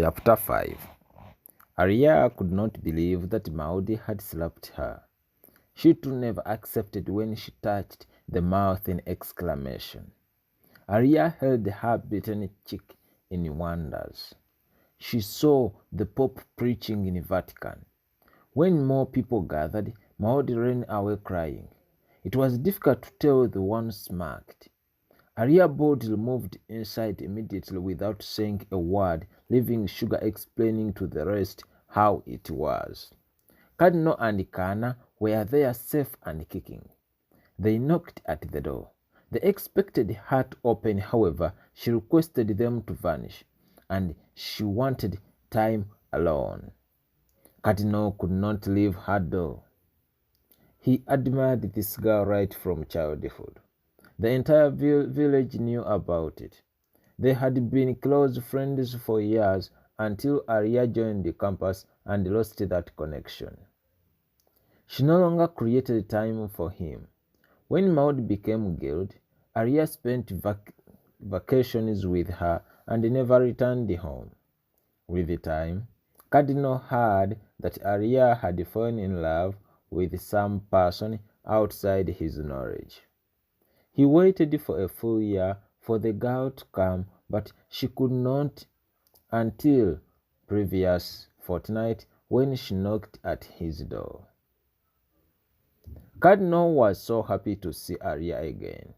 Chapter 5. Arya could not believe that Maudi had slapped her. She too never accepted when she touched the mouth in exclamation. Arya held her beaten cheek in wonders. She saw the Pope preaching in the Vatican. When more people gathered, Maudi ran away crying. It was difficult to tell the one smirked. Arya boldly moved inside immediately without saying a word, leaving Sugar explaining to the rest how it was. Cardinal and Kana were there safe and kicking. They knocked at the door. They expected her to open, however, she requested them to vanish, and she wanted time alone. Cardinal could not leave her door. He admired this girl right from childhood. The entire village knew about it. They had been close friends for years until Arya joined the campus and lost that connection. She no longer created time for him. When Maud became guild, Arya spent vacations with her and never returned home. With the time, Cardinal heard that Arya had fallen in love with some person outside his knowledge. He waited for a full year for the girl to come, but she could not until previous fortnight when she knocked at his door. Cardinal was so happy to see Arya again.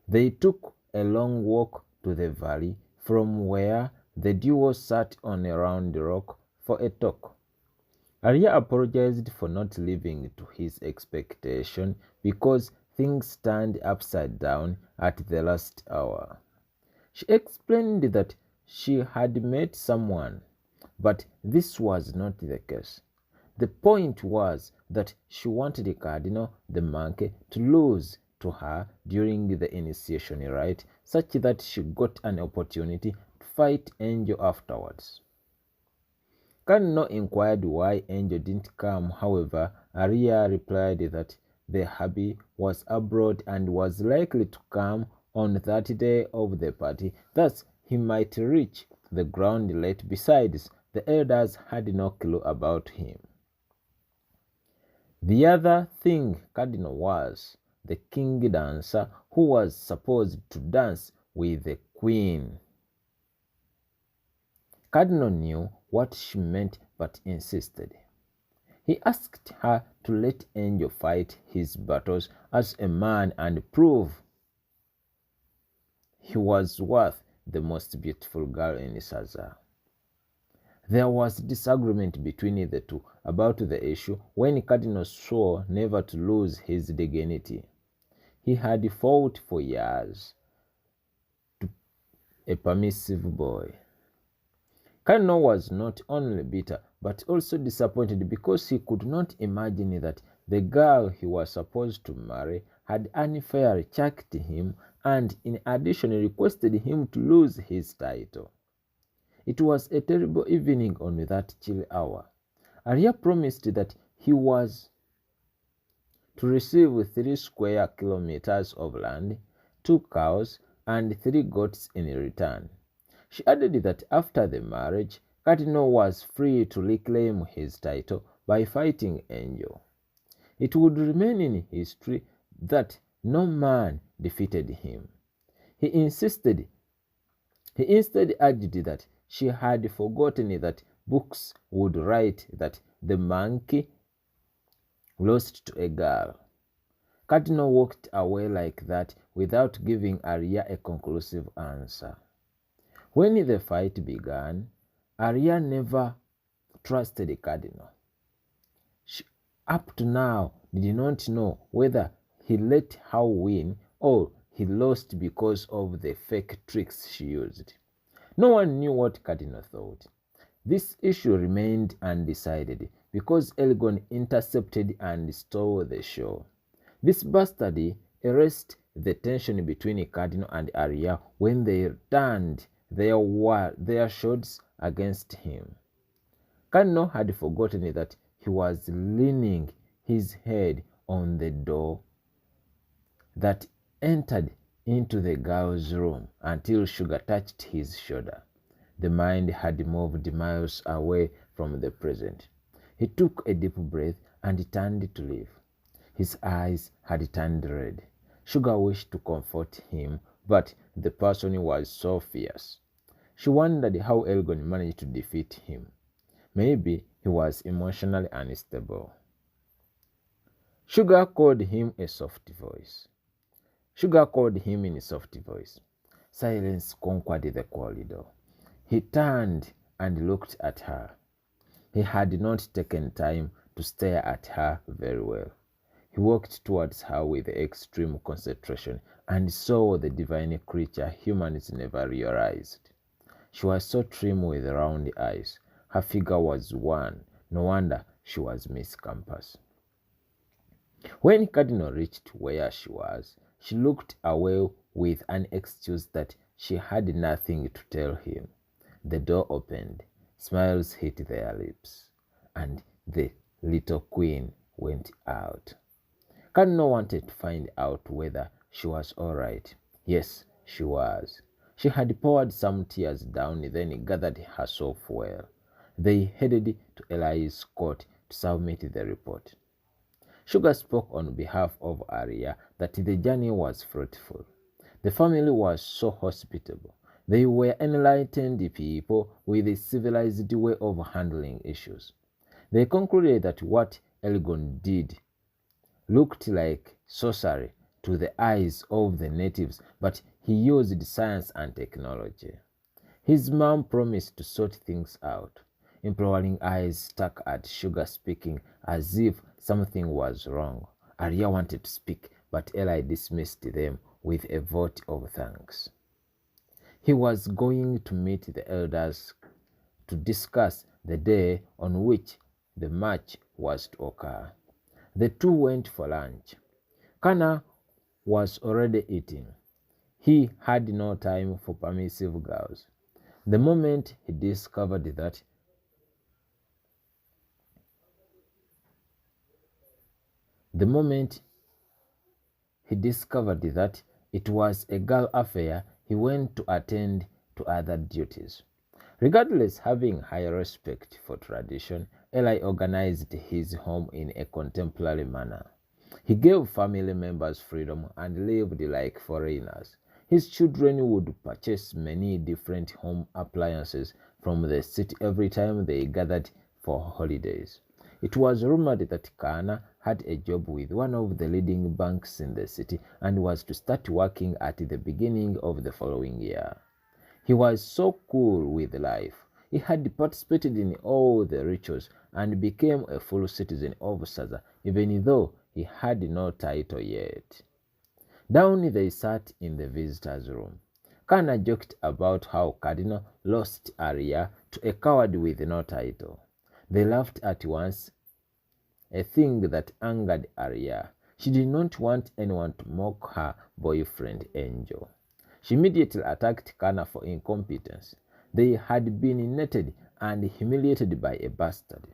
They took a long walk to the valley from where the duo sat on a round rock for a talk. Arya apologized for not living to his expectation because things turned upside down at the last hour. She explained that she had met someone, but this was not the case. The point was that she wanted the Cardinal, the monkey, to lose to her during the initiation rite, such that she got an opportunity to fight Angel afterwards. Cardinal inquired why Angel didn't come. However, Arya replied that the hubby was abroad and was likely to come on that day of the party, thus he might reach the ground late. Besides, the elders had no clue about him. The other thing Cardinal was the king dancer who was supposed to dance with the queen. Cardinal knew what she meant but insisted. He asked her to let Angel fight his battles as a man and prove he was worth the most beautiful girl in Saga. There was disagreement between the two about the issue when Cardinal swore never to lose his dignity. He had fought for years to a permissive boy. Cardinal was not only bitter but also disappointed because he could not imagine that the girl he was supposed to marry had unfairly chucked him and in addition requested him to lose his title. It was a terrible evening on that chill hour. Arya promised that he was to receive 3 square kilometers of land, 2 cows, and 3 goats in return. She added that after the marriage, Cardinal was free to reclaim his title by fighting Angel. It would remain in history that no man defeated him. He instead urged that she had forgotten that books would write that the monkey lost to a girl. Cardinal walked away like that without giving Arya a conclusive answer. When the fight began, Arya never trusted the Cardinal. She, up to now, did not know whether he let her win or he lost because of the fake tricks she used. No one knew what Cardinal thought. This issue remained undecided because Elgon intercepted and stole the show. This bastard erased the tension between Cardinal and Arya when they turned their swords against him. Cardinal had forgotten that he was leaning his head on the door that entered into the girl's room until Sugar touched his shoulder. the mind had moved miles away from the present. He took a deep breath and turned to leave. His eyes had turned red. Sugar wished to comfort him, but the person was so fierce. She wondered how Elgon managed to defeat him. Maybe he was emotionally unstable. Sugar called him a soft voice. Sugar called him in a soft voice. Silence conquered the corridor. He turned and looked at her. He had not taken time to stare at her very well. He walked towards her with extreme concentration and saw the divine creature humans never realized. She was so trim with round eyes. Her figure was one. No wonder she was Miss Campus. When Cardinal reached where she was, she looked away with an excuse that she had nothing to tell him. The door opened, smiles hit their lips, and the little queen went out. Cardinal wanted to find out whether she was all right. Yes, she was. She had poured some tears down, then gathered herself well. They headed to Eli's court to submit the report. Sugar spoke on behalf of Arya that the journey was fruitful. The family was so hospitable. They were enlightened people with a civilized way of handling issues. They concluded that what Elgon did looked like sorcery to the eyes of the natives, but he used science and technology. His mom promised to sort things out. Imploring eyes stuck at Sugar, speaking as if something was wrong. Arya wanted to speak, but Eli dismissed them with a vote of thanks. He was going to meet the elders to discuss the day on which the march was to occur. The two went for lunch. Kana was already eating. He had no time for permissive girls. The moment he discovered that it was a girl affair, he went to attend to other duties. Regardless, having high respect for tradition, Eli organized his home in a contemporary manner. He gave family members freedom and lived like foreigners. His children would purchase many different home appliances from the city every time they gathered for holidays. It was rumored that Kana had a job with one of the leading banks in the city and was to start working at the beginning of the following year. He was so cool with life. He had participated in all the rituals and became a full citizen of Saga, even though he had no title yet. Down they sat in the visitors' room. Kana joked about how Cardinal lost Arya to a coward with no title. They laughed at once, a thing that angered Arya. She did not want anyone to mock her boyfriend Angel. She immediately attacked Kana for incompetence. They had been netted and humiliated by a bastard.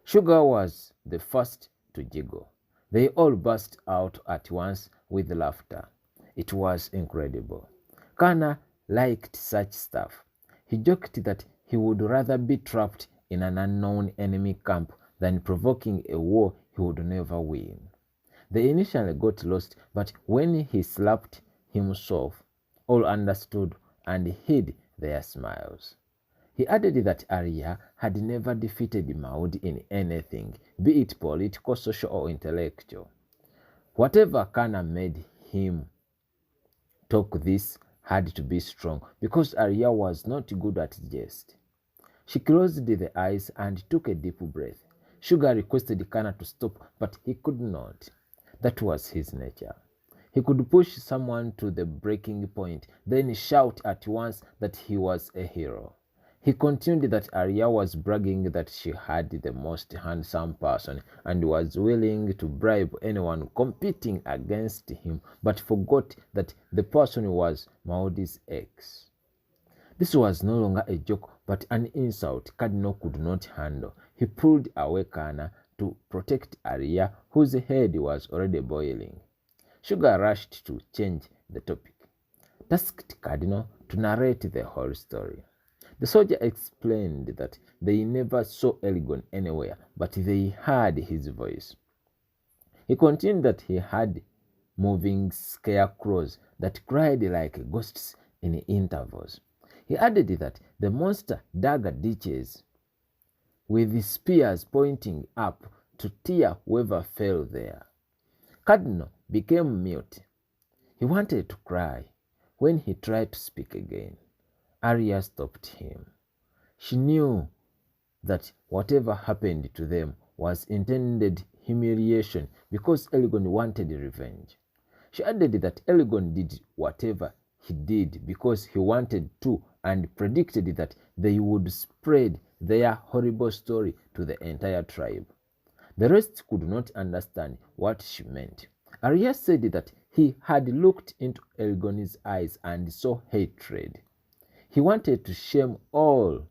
Sugar was the first to jiggle. They all burst out at once with laughter. It was incredible. Kana liked such stuff. He joked that he would rather be trapped in an unknown enemy camp than provoking a war he would never win. They initially got lost, but when he slapped himself, all understood and hid their smiles. He added that Arya had never defeated Maud in anything, be it political, social, or intellectual. Whatever Kana made him talk, this had to be strong, because Arya was not good at jest. She closed the eyes and took a deep breath. Sugar requested Kana to stop, but he could not. That was his nature. He could push someone to the breaking point, then shout at once that he was a hero. He continued that Arya was bragging that she had the most handsome person and was willing to bribe anyone competing against him, but forgot that the person was Maudi's ex. This was no longer a joke, but an insult Cardinal could not handle. He pulled away Kana to protect Arya, whose head was already boiling. Sugar rushed to change the topic, tasked Cardinal to narrate the whole story. The soldier explained that they never saw Elgon anywhere, but they heard his voice. He continued that he had moving scarecrows that cried like ghosts in intervals. He added that the monster dug ditches with spears pointing up to tear whoever fell there. Cardinal became mute. He wanted to cry. When he tried to speak again, Arya stopped him. She knew that whatever happened to them was intended humiliation because Elgon wanted revenge. She added that Elgon did whatever he did because he wanted to and predicted that they would spread their horrible story to the entire tribe. The rest could not understand what she meant. Arya said that he had looked into Elgon's eyes and saw hatred. He wanted to shame all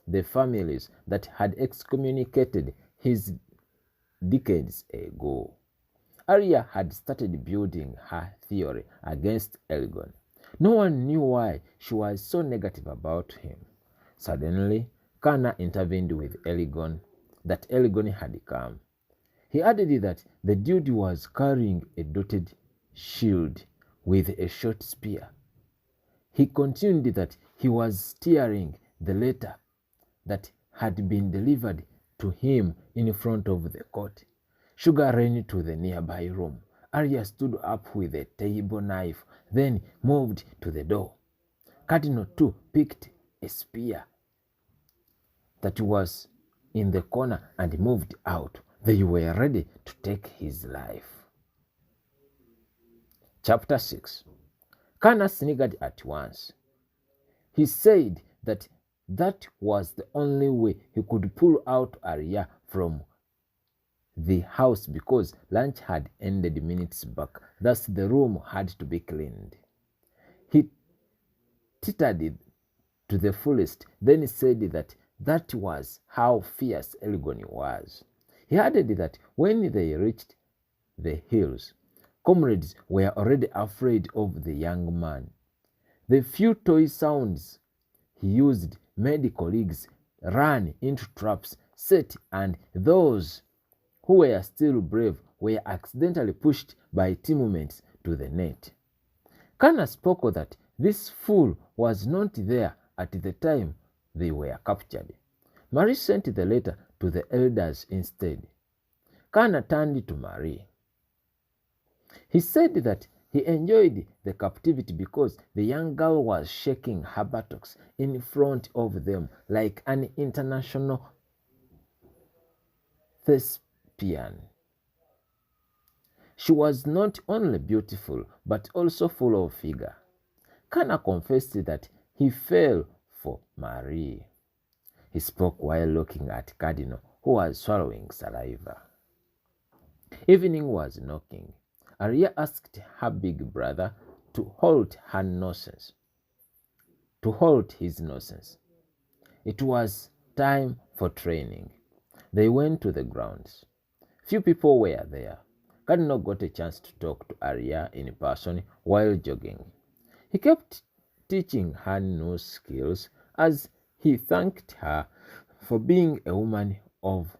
the families that had excommunicated his decades ago. Arya had started building her theory against Elgon. No one knew why she was so negative about him. Suddenly, Kana intervened with Elgon that Elgon had come. He added that the dude was carrying a dotted shield with a short spear. He continued that he was steering the letter that had been delivered to him in front of the court. Sugar ran to the nearby room. Arya stood up with a table knife, then moved to the door. Cardinal too picked a spear that was in the corner and moved out. They were ready to take his life. Chapter 6. Kana sniggered at once. He said that was the only way he could pull out Arya from the house because lunch had ended minutes back. Thus, the room had to be cleaned. He tittered to the fullest, then said that was how fierce Elgon was. He added that when they reached the hills, comrades were already afraid of the young man. The few toy sounds he used made colleagues run into traps set, and those who were still brave were accidentally pushed by teammates to the net. Kana spoke that this fool was not there at the time they were captured. Marie sent the letter to the elders instead. Kana turned to Marie. He said that he enjoyed the captivity because the young girl was shaking her buttocks in front of them like an international thespian. She was not only beautiful but also full of figure. Kana confessed that he fell for Marie. He spoke while looking at Cardinal, who was swallowing saliva. Evening was knocking. Arya asked her big brother to halt his nonsense. It was time for training. They went to the grounds. Few people were there. Cardinal got a chance to talk to Arya in person while jogging. He kept teaching her new skills as he thanked her for being a woman of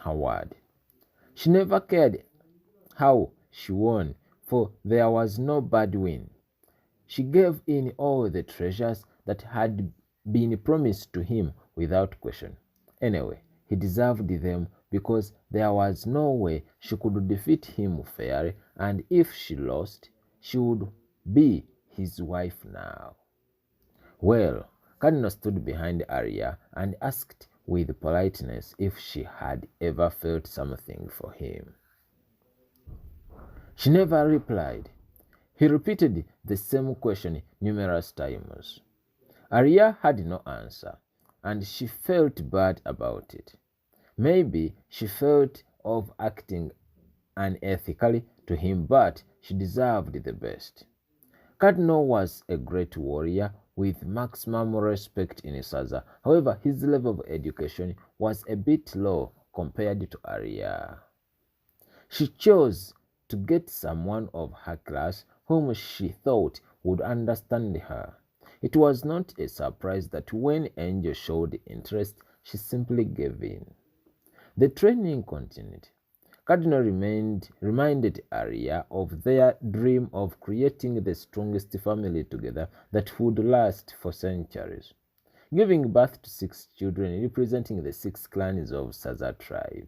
her word. She never cared how she won, for there was no bad win. She gave in all the treasures that had been promised to him without question. Anyway, he deserved them because there was no way she could defeat him fairly, and if she lost, she would be his wife now. Well, Cardinal stood behind Arya and asked with politeness if she had ever felt something for him. She never replied. He repeated the same question numerous times. Arya had no answer, and she felt bad about it. Maybe she felt of acting unethically to him, but she deserved the best. Cardinal was a great warrior with maximum respect in Saga. However, his level of education was a bit low compared to Arya. She chose to get someone of her class whom she thought would understand her. It was not a surprise that when Angel showed interest, she simply gave in. The training continued. Cardinal reminded Arya of their dream of creating the strongest family together that would last for centuries, giving birth to 6 children representing the 6 clans of Saga tribe.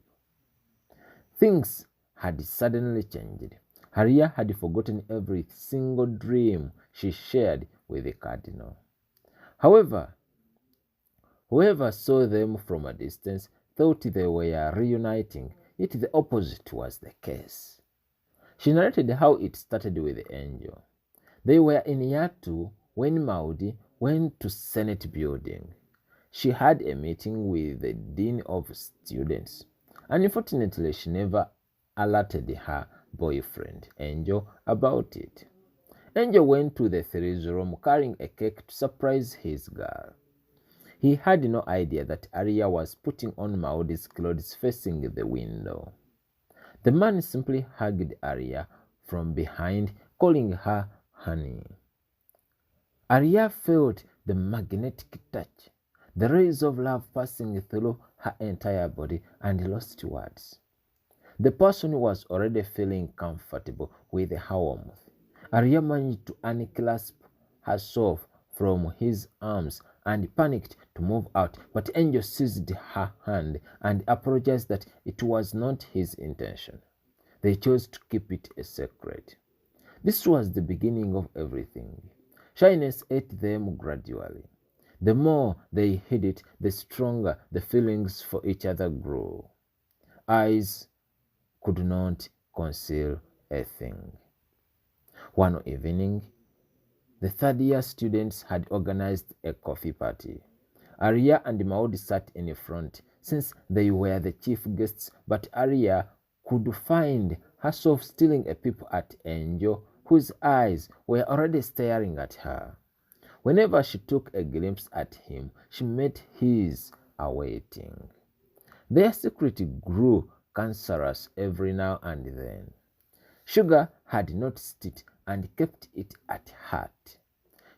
Things had suddenly changed. Arya had forgotten every single dream she shared with the cardinal. However, whoever saw them from a distance thought they were reuniting, yet the opposite was the case. She narrated how it started with the angel. They were in year 2 when Maudi went to Senate building. She had a meeting with the dean of students. Unfortunately, she never alerted her boyfriend, Angel, about it. Angel went to the three's room carrying a cake to surprise his girl. He had no idea that Arya was putting on Maudi's clothes facing the window. The man simply hugged Arya from behind, calling her honey. Arya felt the magnetic touch, the rays of love passing through her entire body, and lost words. The person was already feeling comfortable with her warmth. Arya managed to unclasp herself from his arms and panicked to move out, but Angel seized her hand and apologized that it was not his intention. They chose to keep it a secret. This was the beginning of everything. Shyness ate them gradually. The more they hid it, the stronger the feelings for each other grew. Eyes could not conceal a thing. One evening, the third-year students had organized a coffee party. Arya and Maud sat in front since they were the chief guests, but Arya could find herself stealing a peep at Angel, whose eyes were already staring at her. Whenever she took a glimpse at him, she met his awaiting. Their secret grew cancerous every now and then. Sugar had noticed it and kept it at heart.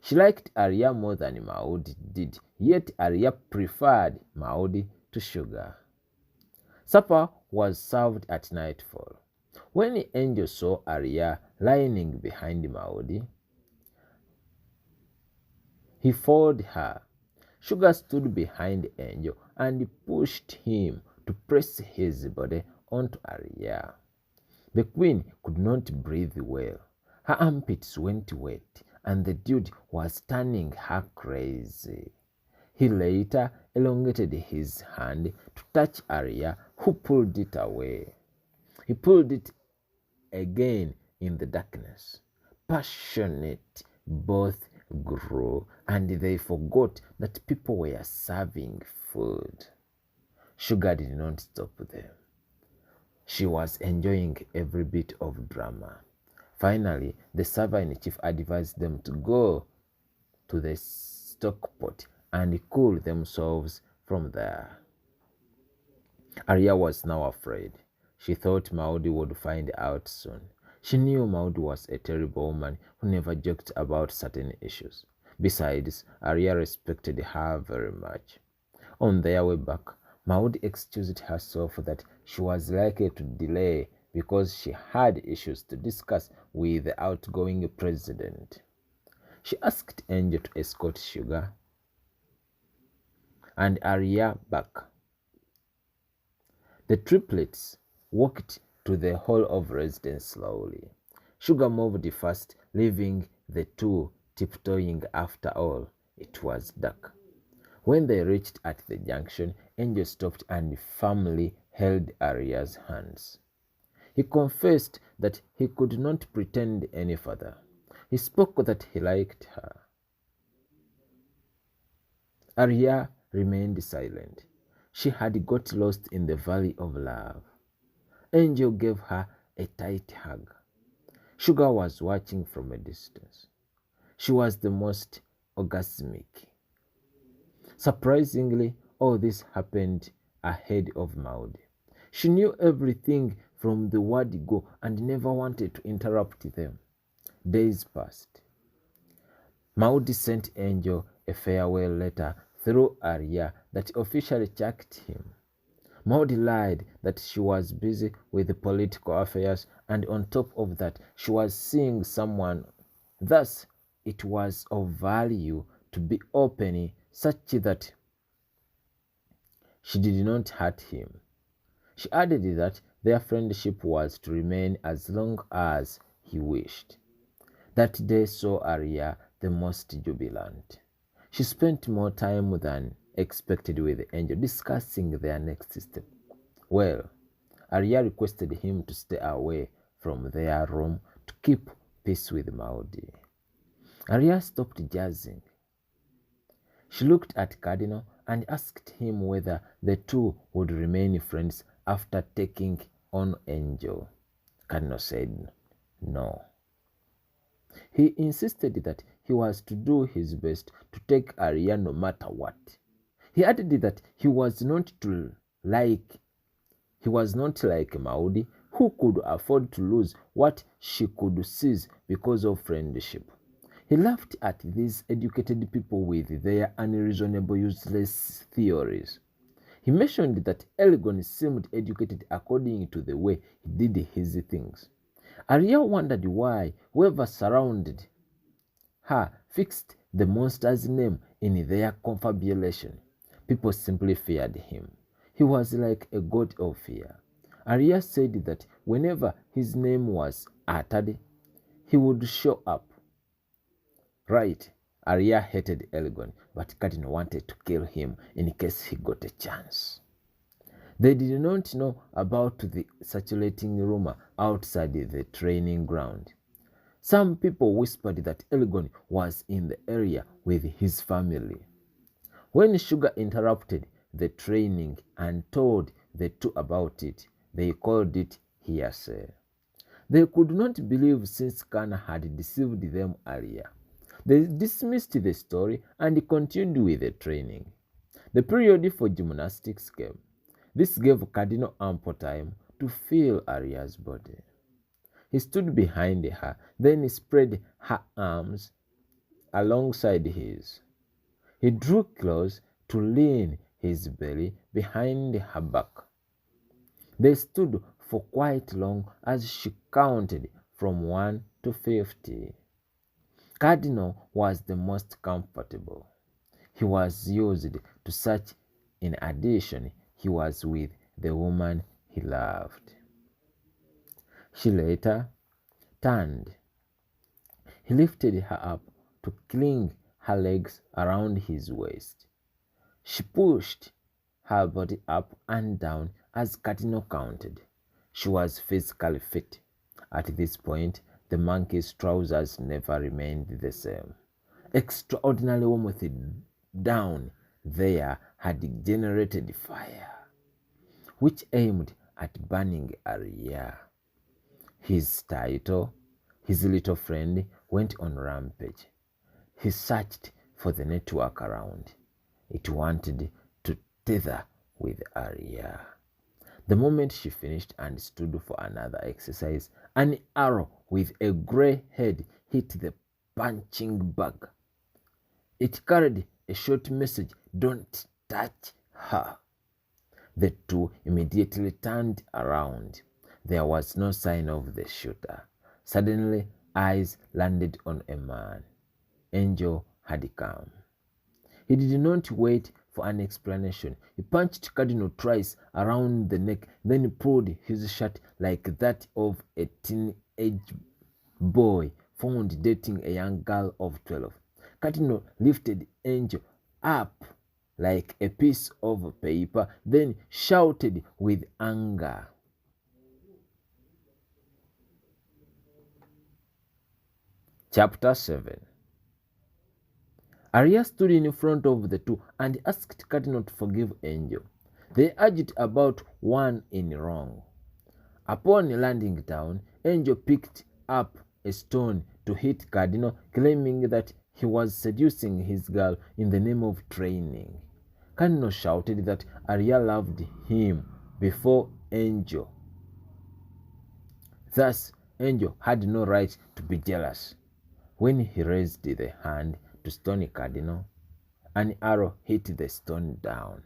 She liked Arya more than Maud did, yet Arya preferred Maud to Sugar. Supper was served at nightfall. When Angel saw Arya lying behind Maud, he followed her. Sugar stood behind Angel and pushed him to press his body onto Arya. The queen could not breathe well. Her armpits went wet, and the dude was turning her crazy. He later elongated his hand to touch Arya, who pulled it away. He pulled it again in the darkness. Passionate, both grew, and they forgot that people were serving food. Sugar did not stop them. She was enjoying every bit of drama. Finally, the server-in-chief advised them to go to the stockpot and cool themselves from there. Arya was now afraid. She thought Maudi would find out soon. She knew Maudi was a terrible woman who never joked about certain issues. Besides, Arya respected her very much. On their way back, Maud excused herself that she was likely to delay because she had issues to discuss with the outgoing president. She asked Angel to escort Sugar and Arya back. The triplets walked to the hall of residence slowly. Sugar moved first, leaving the two tiptoeing. After all, it was dark. When they reached at the junction, Angel stopped and firmly held Arya's hands. He confessed that he could not pretend any further. He spoke that he liked her. Arya remained silent. She had got lost in the valley of love. Angel gave her a tight hug. Sugar was watching from a distance. She was the most orgasmic. Surprisingly, all this happened ahead of Maud. She knew everything from the word go and never wanted to interrupt them. Days passed. Maudi sent Angel a farewell letter through Arya that officially checked him. Maudi lied that she was busy with political affairs, and on top of that, she was seeing someone. Thus, it was of value to be open such that she did not hurt him. She added that their friendship was to remain as long as he wished. That day saw Arya the most jubilant. She spent more time than expected with Angel, discussing their next step. Well, Arya requested him to stay away from their room to keep peace with Maudi. Arya stopped jazzing. She looked at Cardinal and asked him whether the two would remain friends after taking on Angel. Cardinal said no. He insisted that he was to do his best to take Arya no matter what. He added that he was not like Maudi, who could afford to lose what she could seize because of friendship. He laughed at these educated people with their unreasonable, useless theories. He mentioned that Elgon seemed educated according to the way he did his things. Arya wondered why whoever surrounded her fixed the monster's name in their confabulation. People simply feared him. He was like a god of fear. Arya said that whenever his name was uttered, he would show up. Right, Arya hated Elgon, but Cardinal wanted to kill him in case he got a chance. They did not know about the circulating rumor outside the training ground. Some people whispered that Elgon was in the area with his family. When Sugar interrupted the training and told the two about it, they called it hearsay. They could not believe since Kana had deceived them earlier. They dismissed the story and continued with the training. The period for gymnastics came. This gave Cardinal ample time to feel Arya's body. He stood behind her, then spread her arms alongside his. He drew close to lean his belly behind her back. They stood for quite long as she counted from 1 to 50. Cardinal was the most comfortable. He was used to such. In addition, he was with the woman he loved. She later turned. He lifted her up to cling her legs around his waist. She pushed her body up and down as Cardinal counted. She was physically fit. At this point, the monkey's trousers never remained the same. Extraordinary warmth down there had generated fire, which aimed at burning Arya. His little friend, went on rampage. He searched for the network around. It wanted to tether with Arya. The moment she finished and stood for another exercise, an arrow with a grey head hit the punching bag. It carried a short message, "Don't touch her." The two immediately turned around. There was no sign of the shooter. Suddenly, eyes landed on a man. Angel had come. He did not wait for an explanation. He punched Cardinal twice around the neck, then pulled his shirt like that of a teenage boy found dating a young girl of 12. Cardinal lifted Angel up like a piece of paper, then shouted with anger. Chapter 7. Arya stood in front of the two and asked Cardinal to forgive Angel. They argued about one in wrong. Upon landing down, Angel picked up a stone to hit Cardinal, claiming that he was seducing his girl in the name of training. Cardinal shouted that Arya loved him before Angel. Thus, Angel had no right to be jealous. When he raised the hand to stone Cardinal. An arrow hit the stone down.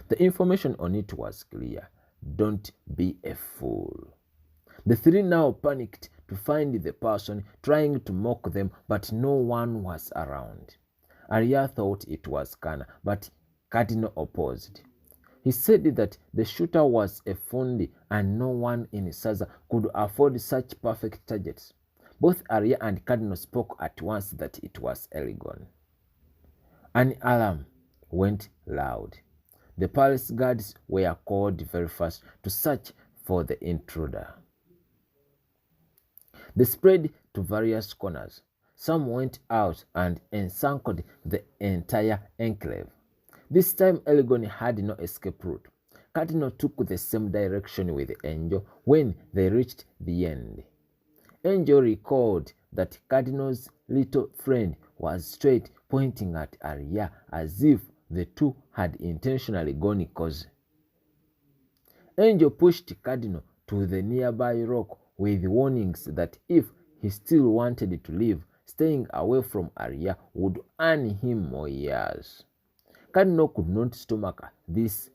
The information on it was clear. Don't be a fool. The three now panicked to find the person trying to mock them, but no one was around. Arya thought it was Kana, but Cardinal opposed. He said that the shooter was a fundi and no one in Saga could afford such perfect targets. Both Arya and Cardinal spoke at once that it was Elgon. An alarm went loud. The palace guards were called very fast to search for the intruder. They spread to various corners. Some went out and encircled the entire enclave. This time Elgon had no escape route. Cardinal took the same direction with Angel when they reached the end. Angel recalled that Cardinal's little friend was straight pointing at Arya as if the two had intentionally gone cozy. Angel pushed Cardinal to the nearby rock with warnings that if he still wanted to live, staying away from Arya would earn him more years. Cardinal could not stomach this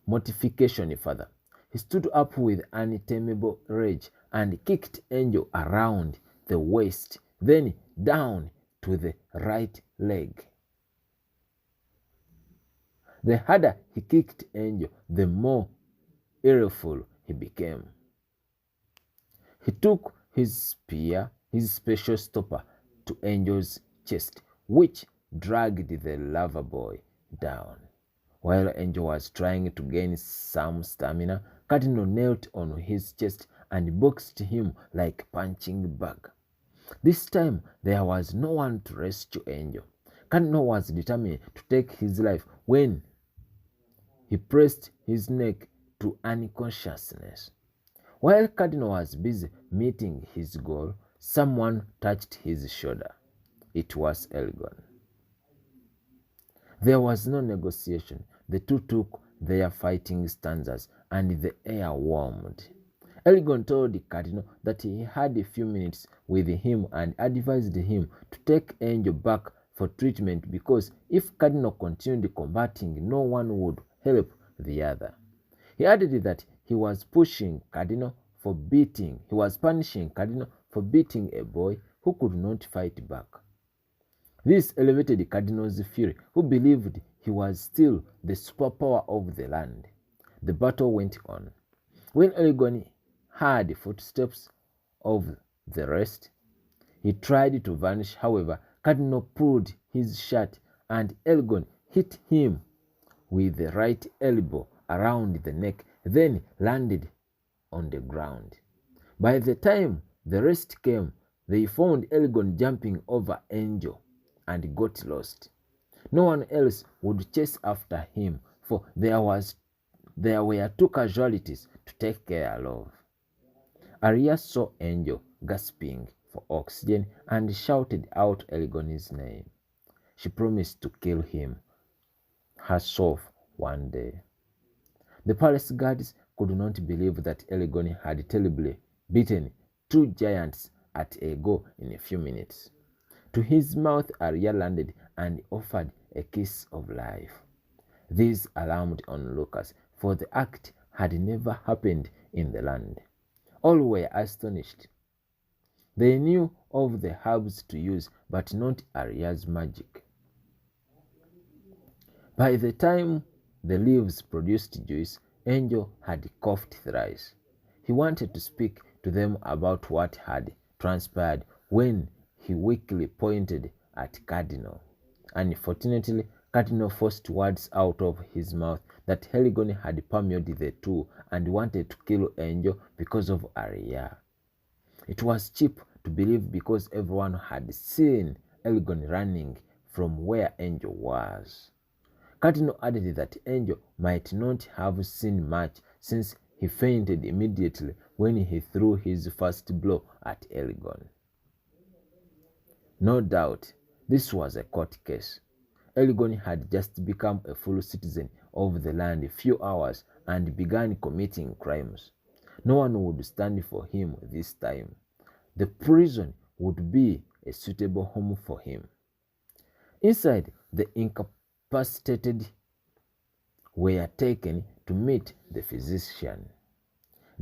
mortification further. He stood up with untamable rage and kicked Angel around the waist, then down to the right leg. The harder he kicked Angel, the more ireful he became. He took his spear, his special stopper, to Angel's chest, which dragged the lover boy down. While Angel was trying to gain some stamina, Cardinal knelt on his chest and boxed him like a punching bag. This time, there was no one to rescue Angel. Cardinal was determined to take his life when he pressed his neck to unconsciousness. While Cardinal was busy meeting his goal, someone touched his shoulder. It was Elgon. There was no negotiation. The two took their fighting stanzas, and the air warmed. Elgon told Cardinal that he had a few minutes with him and advised him to take Angel back for treatment because if Cardinal continued combating, no one would help the other. He added that he was punishing Cardinal for beating a boy who could not fight back. This elevated Cardinal's fury, who believed he was still the superpower of the land. The battle went on. When Elgon heard footsteps of the rest, he tried to vanish. However, Cardinal pulled his shirt and Elgon hit him with the right elbow around the neck, then landed on the ground. By the time the rest came, they found Elgon jumping over Angel and got lost. No one else would chase after him, for there were two casualties to take care of. Arya saw Angel gasping for oxygen and shouted out Elgon's name. She promised to kill him herself one day. The palace guards could not believe that Elgon had terribly beaten two giants at a go in a few minutes. To his mouth Arya landed and offered a kiss of life. This alarmed onlookers, for the act had never happened in the land. All were astonished. They knew of the herbs to use, but not Arya's magic. By the time the leaves produced juice, Angel had coughed thrice. He wanted to speak to them about what had transpired when he weakly pointed at Cardinal. Unfortunately, Cardinal forced words out of his mouth that Elgon had pummeled the two and wanted to kill Angel because of Arya. It was cheap to believe because everyone had seen Elgon running from where Angel was. Cardinal added that Angel might not have seen much since he fainted immediately when he threw his first blow at Elgon. No doubt, this was a court case. Elgon had just become a full citizen of the land a few hours and began committing crimes. No one would stand for him this time. The prison would be a suitable home for him. Inside, the incapacitated were taken to meet the physician.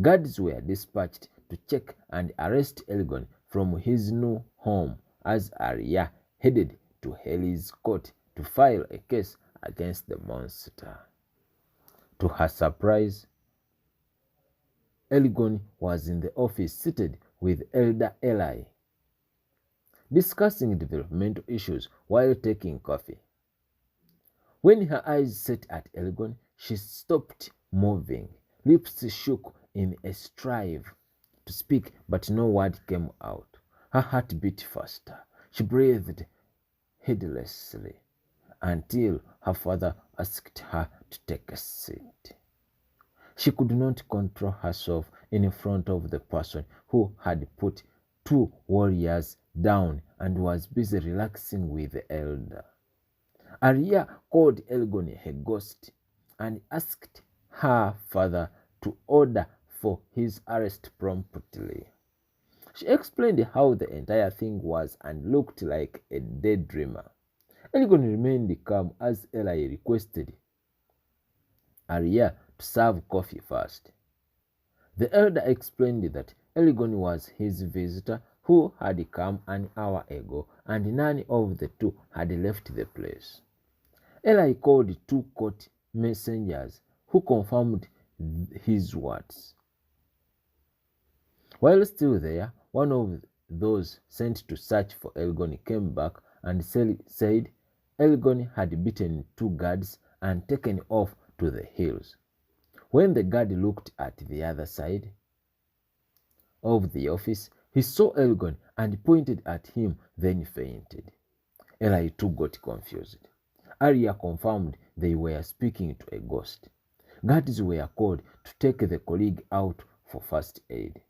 Guards were dispatched to check and arrest Elgon from his new home as Arya headed to Haley's court to file a case against the monster. To her surprise, Elgon was in the office seated with Elder Eli, discussing developmental issues while taking coffee. When her eyes set at Elgon, she stopped moving. Lips shook in a strive to speak, but no word came out. Her heart beat faster. She breathed heedlessly until her father asked her to take a seat. She could not control herself in front of the person who had put two warriors down and was busy relaxing with the elder. Arya called Elgon her ghost and asked her father to order for his arrest promptly. She explained how the entire thing was and looked like a daydreamer. Elgon remained calm as Eli requested Arya to serve coffee first. The elder explained that Elgon was his visitor who had come an hour ago and none of the two had left the place. Eli called two court messengers who confirmed his words. While still there, one of those sent to search for Elgon came back and said Elgon had beaten two guards and taken off to the hills. When the guard looked at the other side of the office, he saw Elgon and pointed at him, then fainted. Eli too got confused. Arya confirmed they were speaking to a ghost. Guards were called to take the colleague out for first aid.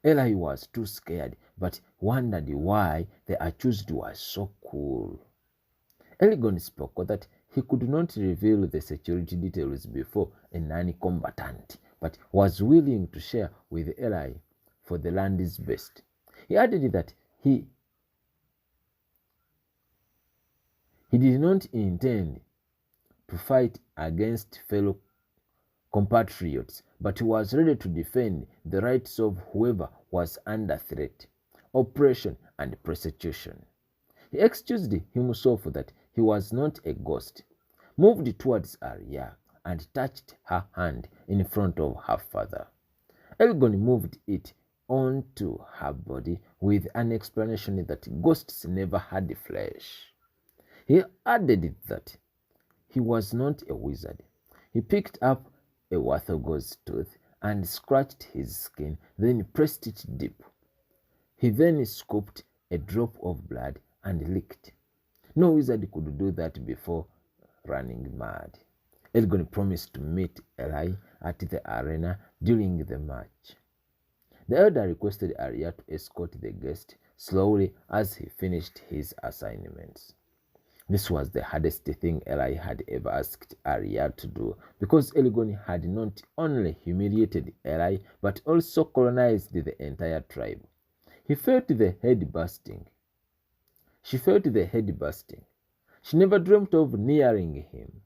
Eli was too scared, but wondered why the accused was so cool. Elgon spoke that he could not reveal the security details before a non-combatant, but was willing to share with Eli for the land's best. He added that he did not intend to fight against fellow compatriots, but was ready to defend the rights of whoever was under threat, oppression, and persecution. He excused himself that he was not a ghost, moved towards Arya, and touched her hand in front of her father. Elgon moved it onto her body with an explanation that ghosts never had flesh. He added that he was not a wizard. He picked up a Wathogo's tooth and scratched his skin, then pressed it deep. He then scooped a drop of blood and licked. No wizard could do that before running mad. Elgon promised to meet Eli at the arena during the match. The elder requested Arya to escort the guest slowly as he finished his assignments. This was the hardest thing Eli had ever asked Arya to do, because Elgon had not only humiliated Eli, but also colonized the entire tribe. He felt the head bursting. She felt the head bursting. She never dreamt of nearing him.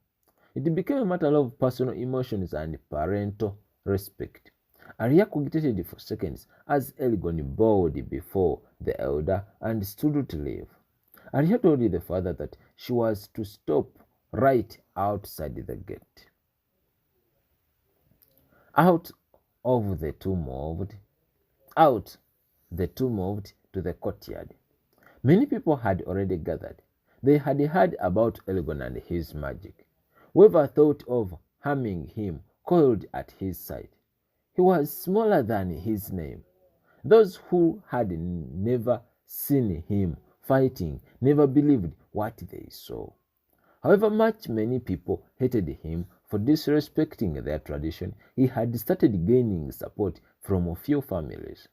It became a matter of personal emotions and parental respect. Arya cogitated for seconds as Elgon bowed before the elder and stood to leave. Arya told the father that she was to stop right outside the gate. The two moved to the courtyard. Many people had already gathered. They had heard about Elgon and his magic. Whoever thought of harming him coiled at his side. He was smaller than his name. Those who had never seen him fighting never believed what they saw. However much many people hated him for disrespecting their tradition, he had started gaining support from a few families.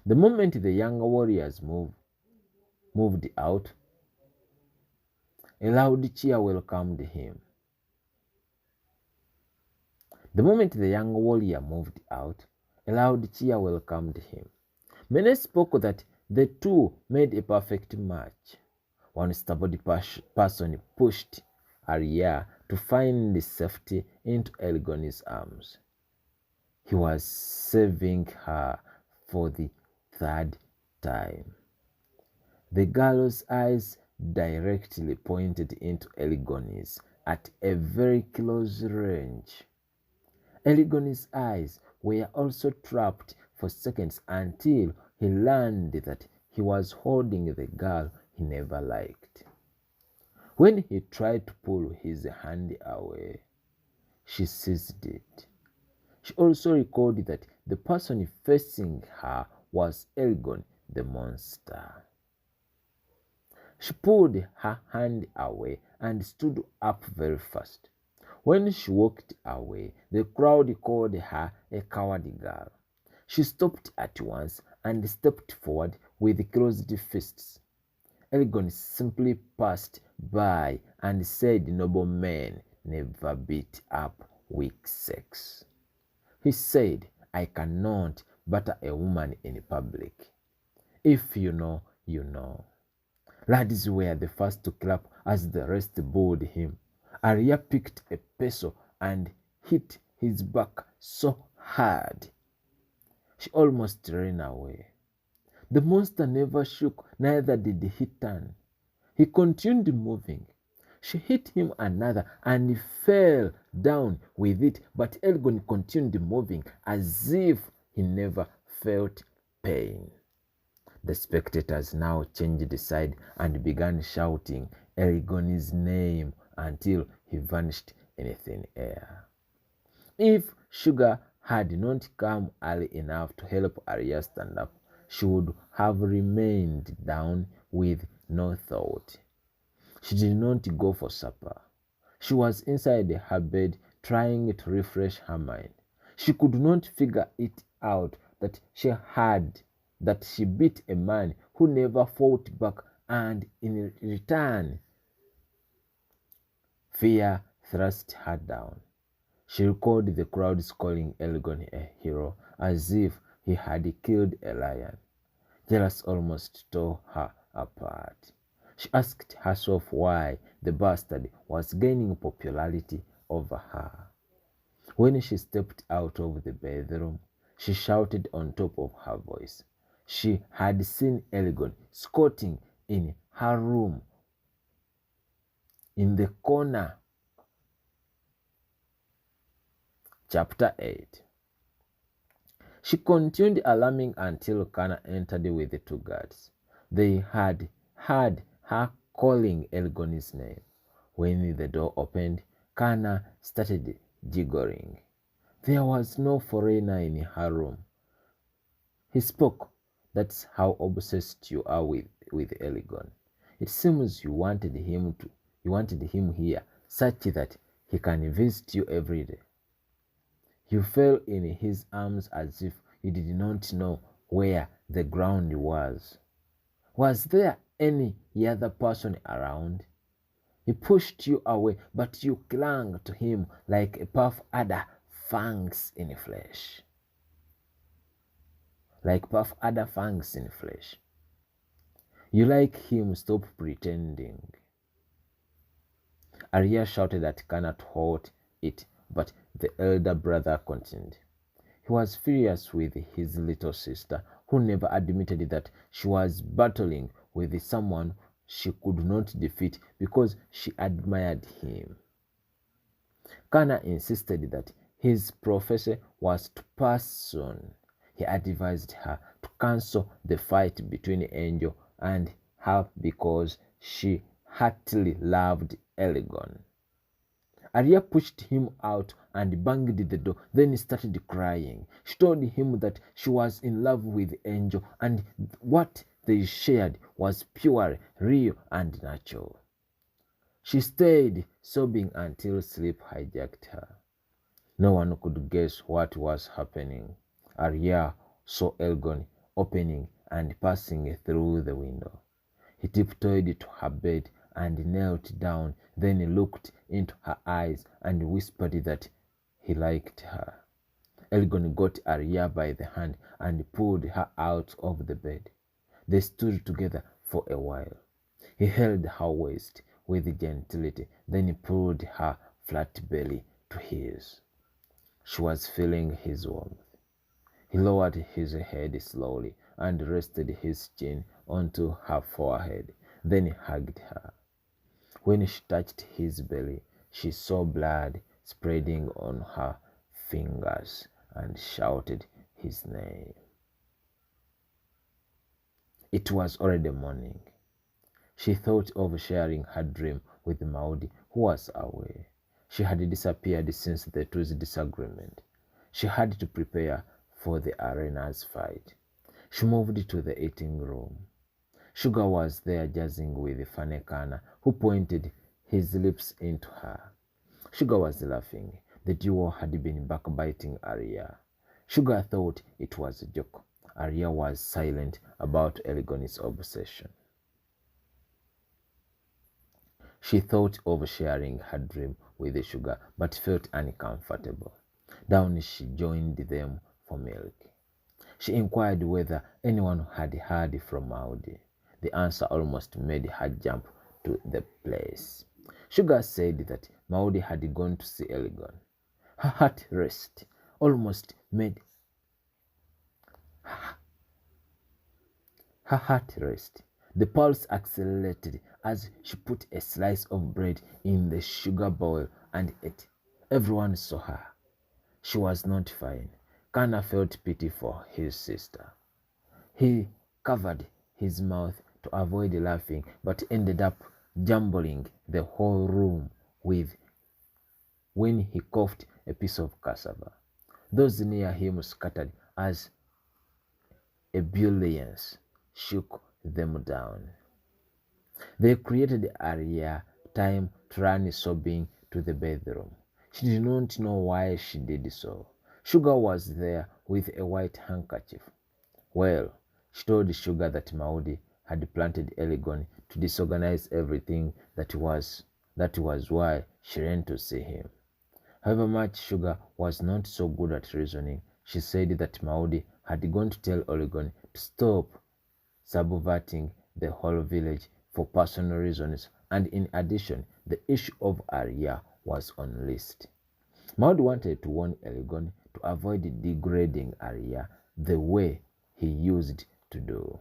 The moment the younger warriors moved out, a loud cheer welcomed him. The moment the young warrior moved out, a loud cheer welcomed him. Many spoke that The two made a perfect match. One stubborn person pushed Arya to find safety into Elgon's arms. He was saving her for the third time. The girl's eyes directly pointed into Elgon's at a very close range. Elgon's eyes were also trapped for seconds until he learned that he was holding the girl he never liked. When he tried to pull his hand away, she seized it. She also recalled that the person facing her was Elgon the monster. She pulled her hand away and stood up very fast. When she walked away, the crowd called her a coward girl. She stopped at once and stepped forward with closed fists. Elgon simply passed by and said noble men never beat up weak sex. He said, I cannot batter a woman in public. If you know, you know. Ladies were the first to clap as the rest booed him. Arya picked a peso and hit his back so hard she almost ran away. The monster never shook, neither did he turn. He continued moving. She hit him another and he fell down with it, but Elgon continued moving as if he never felt pain. The spectators now changed side and began shouting Elgon's name until he vanished in thin air. If Sugar had not come early enough to help Arya stand up, she would have remained down with no thought. She did not go for supper. She was inside her bed trying to refresh her mind. She could not figure it out that she beat a man who never fought back, and in return, fear thrust her down. She recalled the crowds calling Elgon a hero as if he had killed a lion. Jealous almost tore her apart. She asked herself why the bastard was gaining popularity over her. When she stepped out of the bedroom, she shouted on top of her voice. She had seen Elgon squatting in her room in the corner. Chapter 8. She continued alarming until Kana entered with the two guards. They had heard her calling Elgon's name. When the door opened, Kana started giggling. There was no foreigner in her room. He spoke. That's how obsessed you are with Elgon. It seems you wanted him here, such that he can visit you every day. You fell in his arms as if you did not know where the ground was. Was there any other person around? He pushed you away, but you clung to him like a puff adder, fangs in flesh. Like puff adder fangs in flesh. You like him, stop pretending. Arya shouted at Kana to halt it, but the elder brother continued. He was furious with his little sister, who never admitted that she was battling with someone she could not defeat because she admired him. Kana insisted that his professor was to pass soon. He advised her to cancel the fight between Angel and her because she heartily loved Elgon. Arya pushed him out and banged the door, then started crying. She told him that she was in love with Angel and what they shared was pure, real, and natural. She stayed sobbing until sleep hijacked her. No one could guess what was happening. Arya saw Elgon opening and passing through the window. He tiptoed to her bed and knelt down, then looked into her eyes and whispered that he liked her. Elgon got Arya by the hand and pulled her out of the bed. They stood together for a while. He held her waist with gentility, then he pulled her flat belly to his. She was feeling his warmth. He lowered his head slowly and rested his chin onto her forehead. Then he hugged her. When she touched his belly, she saw blood spreading on her fingers and shouted his name. It was already morning. She thought of sharing her dream with Maudi, who was away. She had disappeared since the Tuesday disagreement. She had to prepare for the arena's fight. She moved to the eating room. Sugar was there jazzing with Fanekana, who pointed his lips into her. Sugar was laughing. The duo had been backbiting Arya. Sugar thought it was a joke. Arya was silent about Eligoni's obsession. She thought of sharing her dream with Sugar, but felt uncomfortable. Down she joined them for milk. She inquired whether anyone had heard from Maudi. The answer almost made her jump to the place. Sugar said that Maudi had gone to see Eligon. Her heart raced, almost made her heart raced. The pulse accelerated as she put a slice of bread in the sugar bowl and ate. Everyone saw her. She was not fine. Kana felt pity for his sister. He covered his mouth to avoid laughing, but ended up jumbling the whole room with when he coughed a piece of cassava. Those near him scattered as ebullience shook them down. They created Arya time to run sobbing to the bedroom. She did not know why she did so. Sugar was there with a white handkerchief. Well, she told Sugar that Maudi had planted Eligon to disorganize everything. That was why she ran to see him. However much Sugar was not so good at reasoning, she said that Maudi had gone to tell Eligon to stop subverting the whole village for personal reasons, and in addition, the issue of Arya was on list. Maud wanted to warn Eligon to avoid degrading Arya the way he used to do.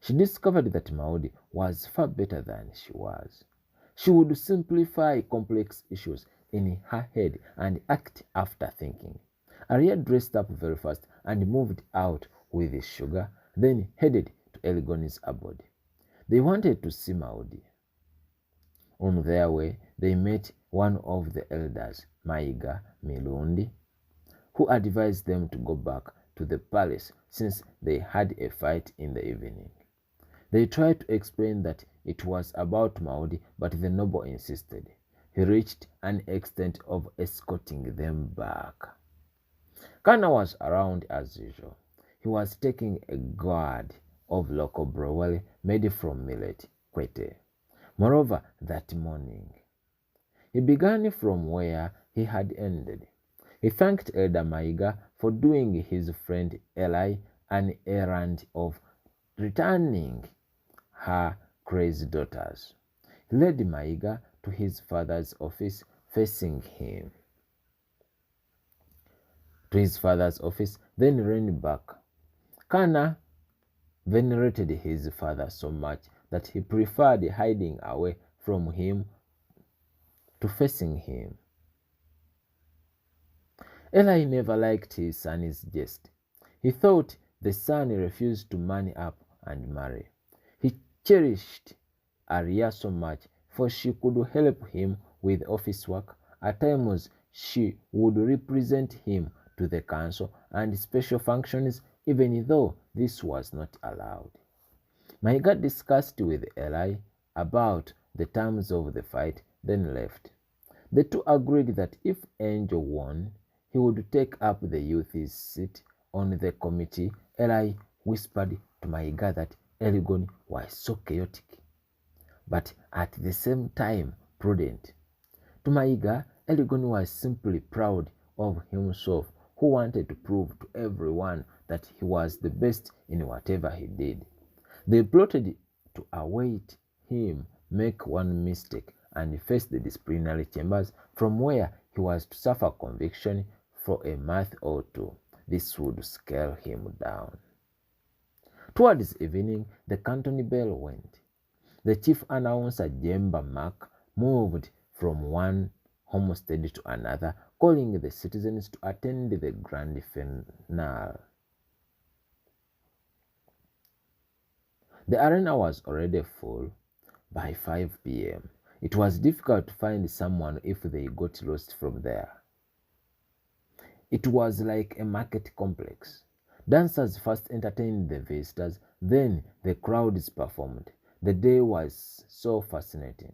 She discovered that Maud was far better than she was. She would simplify complex issues in her head and act after thinking. Arya dressed up very fast and moved out with Sugar, then headed to Eligon's abode. They wanted to see Maudi. On their way, they met one of the elders, Maiga Milundi, who advised them to go back to the palace since they had a fight in the evening. They tried to explain that it was about Maudi, but the noble insisted. He reached an extent of escorting them back. Kana was around as usual. He was taking a gourd of local brewery made from millet, kwete. Moreover, that morning, he began from where he had ended. He thanked Elder Maiga for doing his friend Eli an errand of returning her crazy daughters. He led Maiga to his father's office facing him. Then ran back. Kana venerated his father so much that he preferred hiding away from him to facing him. Eli never liked his son's jest. He thought the son refused to man up and marry. He cherished Arya so much, for she could help him with office work. At times, she would represent him to the council and special functions, even though this was not allowed. Maiga discussed with Eli about the terms of the fight, then left. The two agreed that if Angel won, he would take up the youth's seat on the committee. Eli whispered to Maiga that Eligon was so chaotic, but at the same time prudent. To Maiga, Eligon was simply proud of himself, who wanted to prove to everyone that he was the best in whatever he did. They plotted to await him make one mistake and face the disciplinary chambers, from where he was to suffer conviction for a month or two. This would scale him down. Towards evening, the canton bell went. The chief announcer, Jemba Mark, moved from one homestead to another, calling the citizens to attend the grand finale. The arena was already full by 5 p.m. It was difficult to find someone if they got lost from there. It was like a market complex. Dancers first entertained the visitors, then the crowds performed. The day was so fascinating.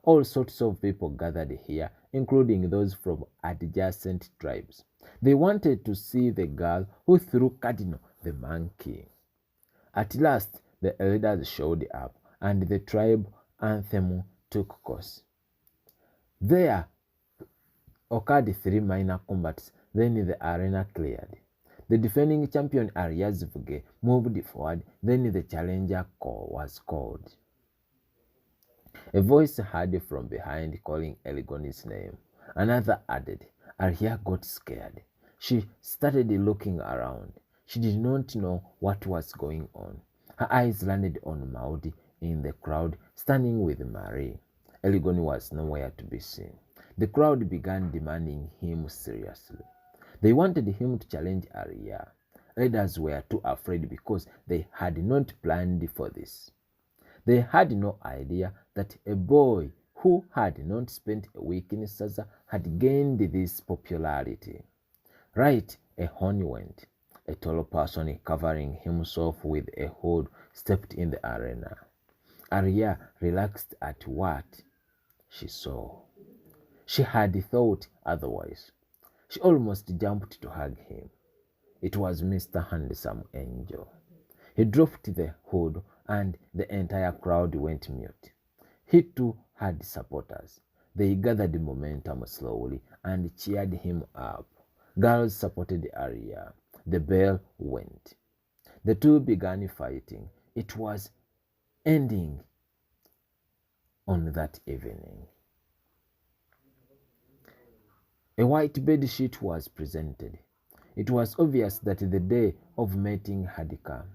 All sorts of people gathered here, including those from adjacent tribes. They wanted to see the girl who threw Cardinal the monkey. At last, the elders showed up, and the tribe anthem took course. There occurred 3 minor combats, then the arena cleared. The defending champion Aryazvuge moved forward, then the challenger call was called. A voice heard from behind calling Eligoni's name. Another added. Arya got scared. She started looking around. She did not know what was going on. Her eyes landed on Maudi in the crowd, standing with Marie. Eligoni was nowhere to be seen. The crowd began demanding him seriously. They wanted him to challenge Arya. Leaders were too afraid because they had not planned for this. They had no idea that a boy who had not spent a week in Saga had gained this popularity. Right, a horn went. A tall person covering himself with a hood stepped in the arena. Arya relaxed at what she saw. She had thought otherwise. She almost jumped to hug him. It was Mr. Handsome Angel. He dropped the hood and the entire crowd went mute. He too had supporters. They gathered momentum slowly and cheered him up. Girls supported Arya. The bell went. The two began fighting. It was ending on that evening. A white bed sheet was presented. It was obvious that the day of mating had come.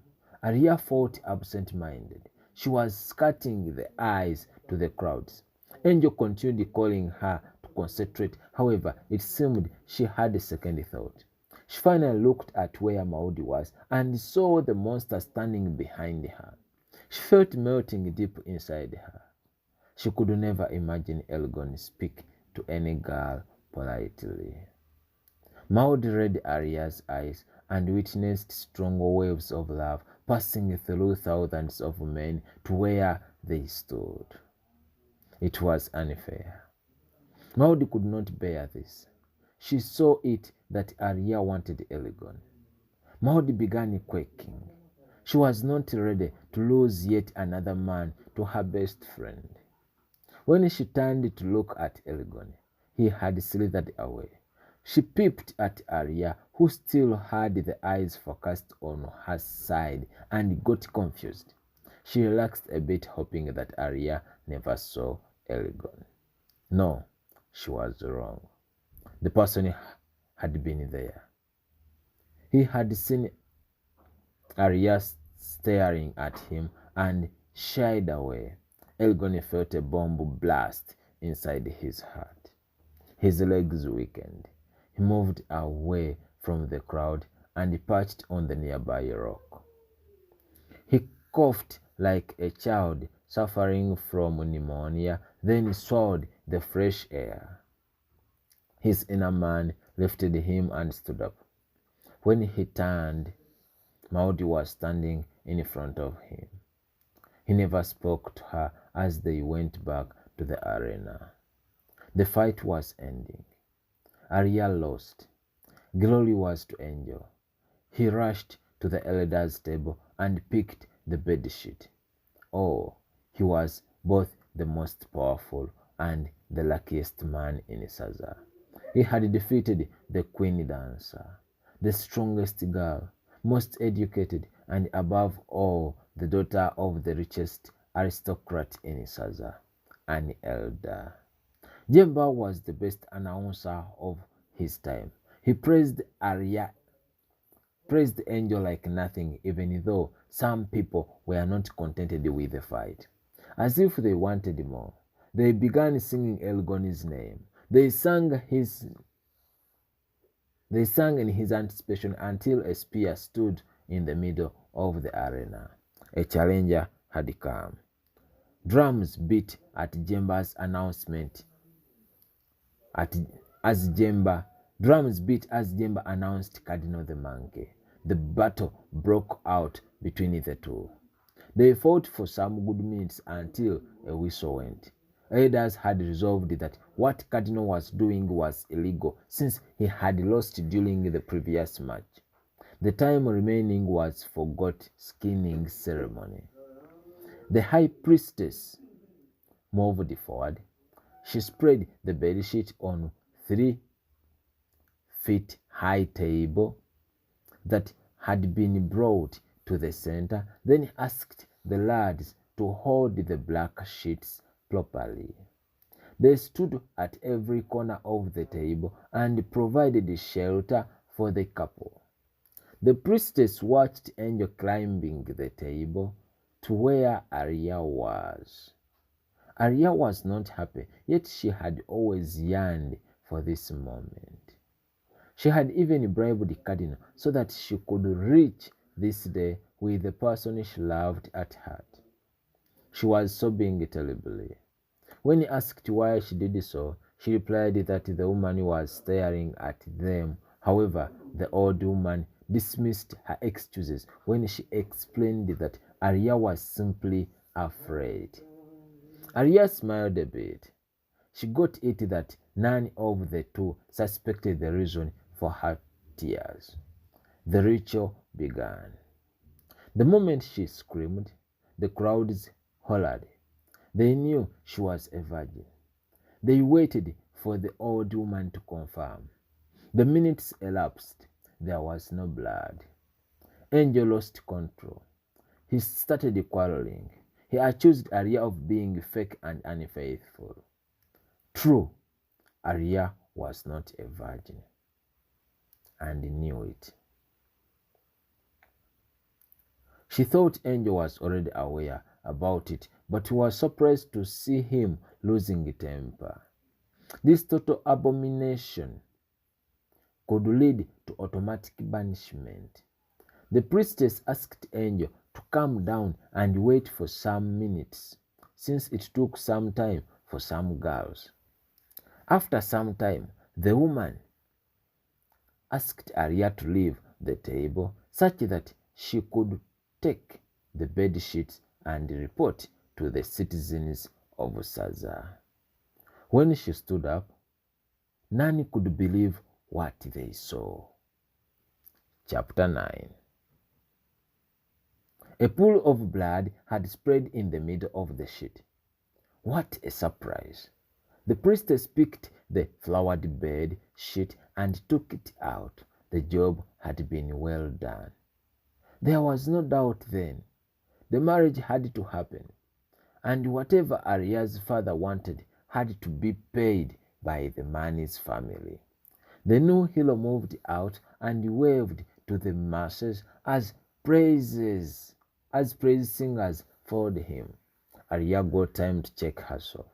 Arya felt absent-minded. She was skirting the eyes to the crowds. Angel continued calling her to concentrate. However, it seemed she had a second thought. She finally looked at where Maudi was and saw the monster standing behind her. She felt melting deep inside her. She could never imagine Elgon speak to any girl politely. Maudi read Arya's eyes and witnessed strong waves of love passing through thousands of men to where they stood. It was unfair. Maudi could not bear this. She saw it that Arya wanted Elgon. Maudi began quaking. She was not ready to lose yet another man to her best friend. When she turned to look at Elgon, he had slithered away. She peeped at Arya, who still had the eyes focused on her side, and got confused. She relaxed a bit, hoping that Arya never saw Elgon. No, she was wrong. The person had been there. He had seen Arya staring at him and shied away. Elgon felt a bomb blast inside his heart. His legs weakened. He moved away from the crowd and perched on the nearby rock. He coughed like a child suffering from pneumonia, then swallowed the fresh air. His inner man lifted him and stood up. When he turned, Maudi was standing in front of him. He never spoke to her as they went back to the arena. The fight was ending. Arya lost. Glory was to Angel. He rushed to the elder's table and picked the bedsheet. Oh, he was both the most powerful and the luckiest man in Saga. He had defeated the queen dancer, the strongest girl, most educated, and above all, the daughter of the richest aristocrat in Saga, an elder. Jemba was the best announcer of his time. He praised Angel like nothing, even though some people were not contented with the fight. As if they wanted more, they began singing Elgoni's name. They sang in his anticipation until a spear stood in the middle of the arena. A challenger had come. Drums beat at Jemba's announcement. Drums beat as Jemba announced Cardinal the Monkey. The battle broke out between the two. They fought for some good minutes until a whistle went. Elders had resolved that what Cardinal was doing was illegal since he had lost during the previous match. The time remaining was for goat skinning ceremony. The high priestess moved forward. She spread the bedsheet on 3-foot high table that had been brought to the center, then asked the lads to hold the black sheets properly. They stood at every corner of the table and provided shelter for the couple. The priestess watched Angel climbing the table to where Arya was. Arya was not happy, yet she had always yearned for this moment. She had even bribed the Cardinal so that she could reach this day with the person she loved at heart. She was sobbing terribly. When he asked why she did so, she replied that the woman was staring at them. However, the old woman dismissed her excuses when she explained that Arya was simply afraid. Arya smiled a bit. She got it that none of the two suspected the reason for her tears. The ritual began. The moment she screamed, the crowds hollered. They knew she was a virgin. They waited for the old woman to confirm. The minutes elapsed. There was no blood. Angel lost control. He started quarreling. He accused Arya of being fake and unfaithful. True, Arya was not a virgin and knew it. She thought Angel was already aware about it, but was surprised to see him losing temper. This total abomination could lead to automatic banishment. The priestess asked Angel to calm down and wait for some minutes, since it took some time for some girls. After some time, the woman asked Arya to leave the table such that she could take the bed sheets and report to the citizens of Saga. When she stood up, none could believe what they saw. Chapter 9. A pool of blood had spread in the middle of the sheet. What a surprise! The priestess picked the flowered bed sheet and took it out. The job had been well done. There was no doubt then. The marriage had to happen, and whatever Arya's father wanted had to be paid by the man's family. The new hero moved out and waved to the masses as praise singers followed him. Arya got time to check herself.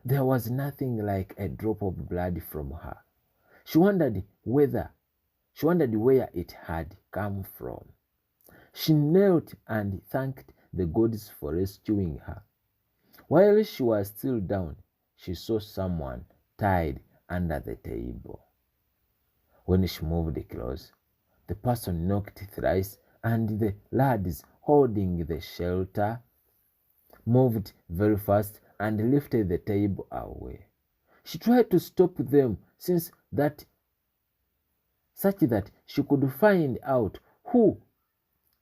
There was nothing like a drop of blood from her. She wondered where it had come from. She knelt and thanked the gods for rescuing her. While she was still down, she saw someone tied under the table. When she moved close, the person knocked thrice, and the lads holding the shelter moved very fast and lifted the table away. She tried to stop them such that she could find out who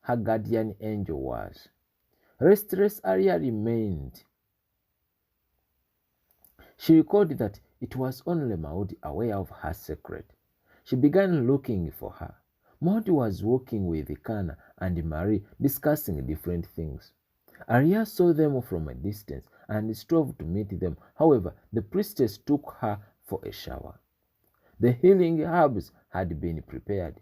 her guardian angel was. Restless Arya remained. She recalled that it was only Maud aware of her secret. She began looking for her, Maudie was walking with Kana and Marie discussing different things. Arya saw them from a distance and strove to meet them. However, the priestess took her for a shower. The healing herbs had been prepared.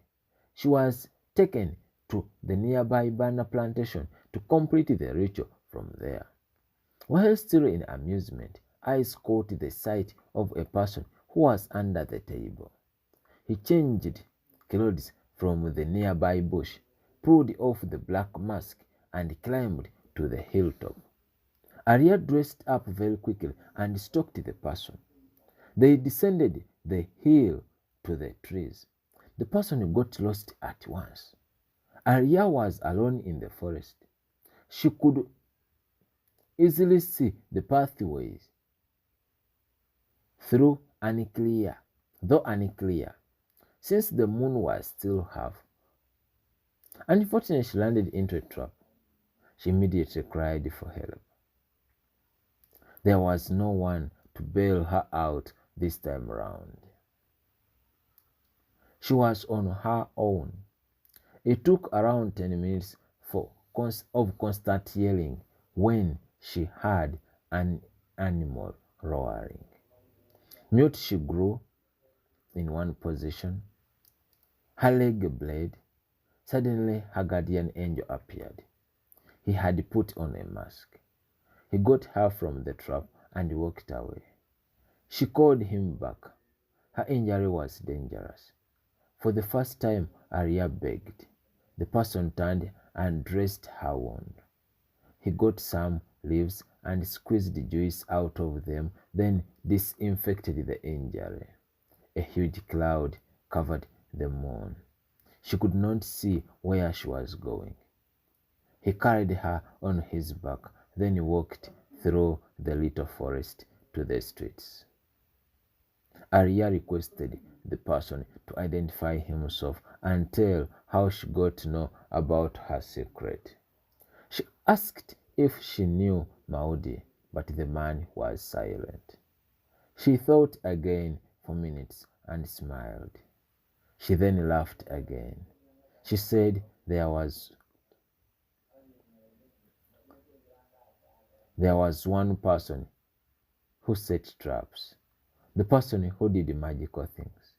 She was taken to the nearby banana plantation to complete the ritual from there. While still in amusement, eyes caught the sight of a person who was under the table. He changed clothes from the nearby bush, pulled off the black mask, and climbed to the hilltop. Arya dressed up very quickly and stalked the person. They descended the hill to the trees. The person got lost at once. Arya was alone in the forest. She could easily see the pathways though unclear, since the moon was still half. Unfortunately, she landed into a trap. She immediately cried for help. There was no one to bail her out this time round. She was on her own. It took around 10 minutes of constant yelling when she heard an animal roaring. Mute she grew in one position. Her leg bled. Suddenly her guardian angel appeared. He had put on a mask. He got her from the trap and walked away. She called him back. Her injury was dangerous. For the first time, Arya begged. The person turned and dressed her wound. He got some leaves and squeezed the juice out of them, then disinfected the injury. A huge cloud covered the moon. She could not see where she was going. He carried her on his back, then walked through the little forest to the streets. Arya requested the person to identify himself and tell how she got to know about her secret. She asked if she knew Maudie, but the man was silent. She thought again for minutes and smiled. She then laughed again. She said there was one person who set traps, the person who did magical things.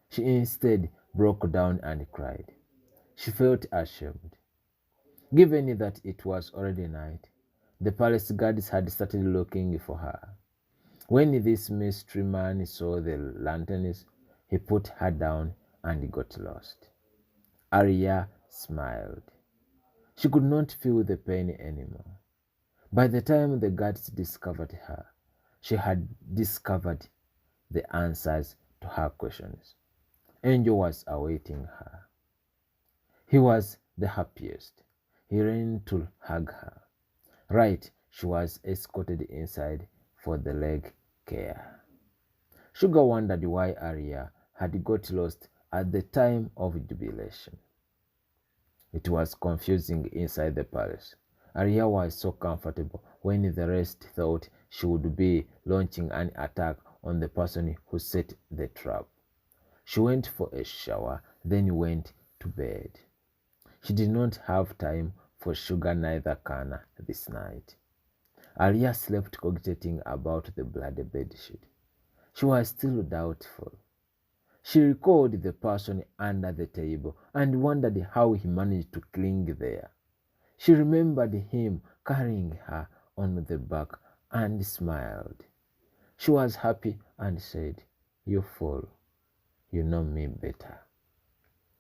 She instead broke down and cried. She felt ashamed. Given that it was already night, the palace guards had started looking for her. When this mystery man saw the lanterns, he put her down and got lost. Arya smiled. She could not feel the pain anymore. By the time the guards discovered her, she had discovered the answers to her questions. Angel was awaiting her. He was the happiest. He ran to hug her. Right, she was escorted inside for the leg care. Sugar wondered why Arya had got lost at the time of jubilation. It was confusing inside the palace. Arya was so comfortable when the rest thought she would be launching an attack on the person who set the trap. She went for a shower, then went to bed. She did not have time for Sugar neither Kana this night. Arya slept cogitating about the bloody bedsheet. She was still doubtful. She recalled the person under the table and wondered how he managed to cling there. She remembered him carrying her on the back and smiled. She was happy and said, "You fool, you know me better.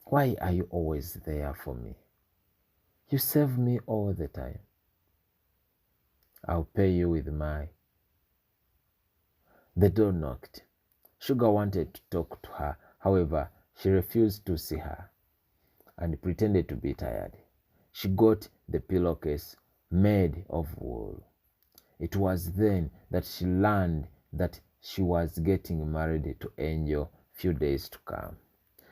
Why are you always there for me? You save me all the time. I'll pay you with my..." The door knocked. Sugar wanted to talk to her, however, she refused to see her and pretended to be tired. She got the pillowcase made of wool. It was then that she learned that she was getting married to Angel few days to come.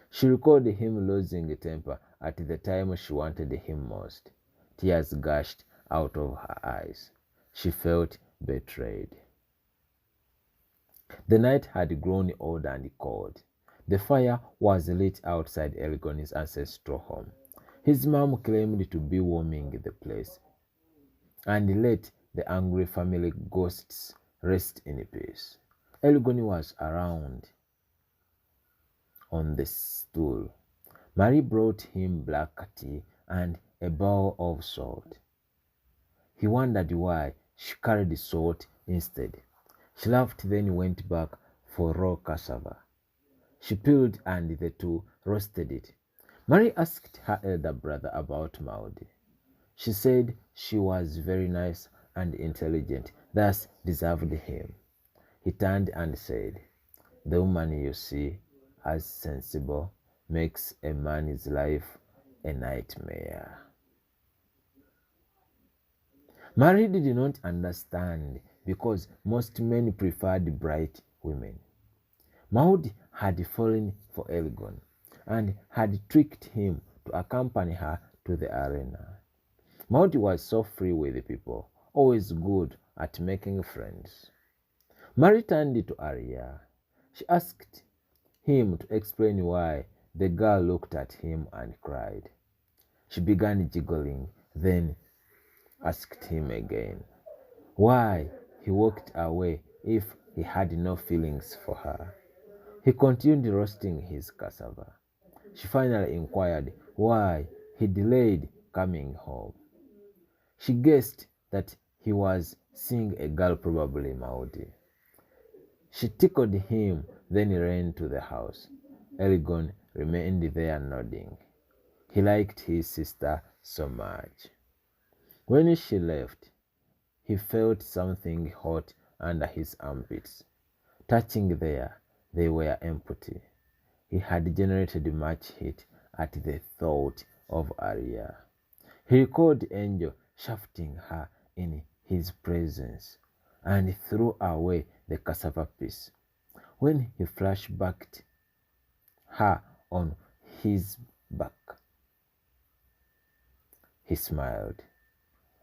She recalled him losing temper at the time she wanted him most. Tears gushed out of her eyes. She felt betrayed. The night had grown old and cold. The fire was lit outside Elgon's ancestral home. His mom claimed to be warming the place and let the angry family ghosts rest in peace. Elgon was around on the stool. Mary brought him black tea and a bowl of salt. He wondered why she carried salt instead. She laughed, then went back for raw cassava. She peeled and the two roasted it. Mary asked her elder brother about Maudi. She said she was very nice and intelligent, thus deserved him. He turned and said, "The woman you see as sensible makes a man's life a nightmare." Mary did not understand because most men preferred bright women. Maud had fallen for Elgon and had tricked him to accompany her to the arena. Maud was so free with people, always good at making friends. Mary turned to Arya. She asked him to explain why. The girl looked at him and cried. She began giggling, then asked him again why he walked away if he had no feelings for her. He continued roasting his cassava. She finally inquired why he delayed coming home. She guessed that he was seeing a girl, probably Maudi. She tickled him, then ran to the house. Elgon remained there nodding. He liked his sister so much. When she left, he felt something hot under his armpits. Touching there, they were empty. He had generated much heat at the thought of Arya. He recalled Angel shafting her in his presence and threw away the cassava piece. When he flashbacked her on his back, he smiled.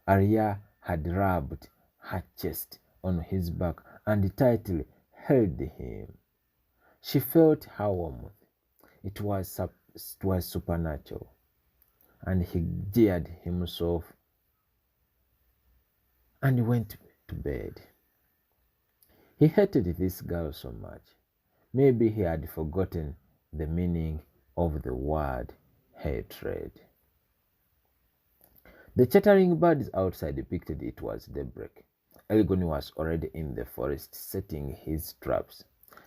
Arya had rubbed her chest on his back and tightly held him. She felt her warmth. It was supernatural, and he jeered himself and went to bed. He hated this girl so much. Maybe he had forgotten the meaning of the word hatred. The chattering birds outside depicted it was daybreak. Elgon was already in the forest setting his traps.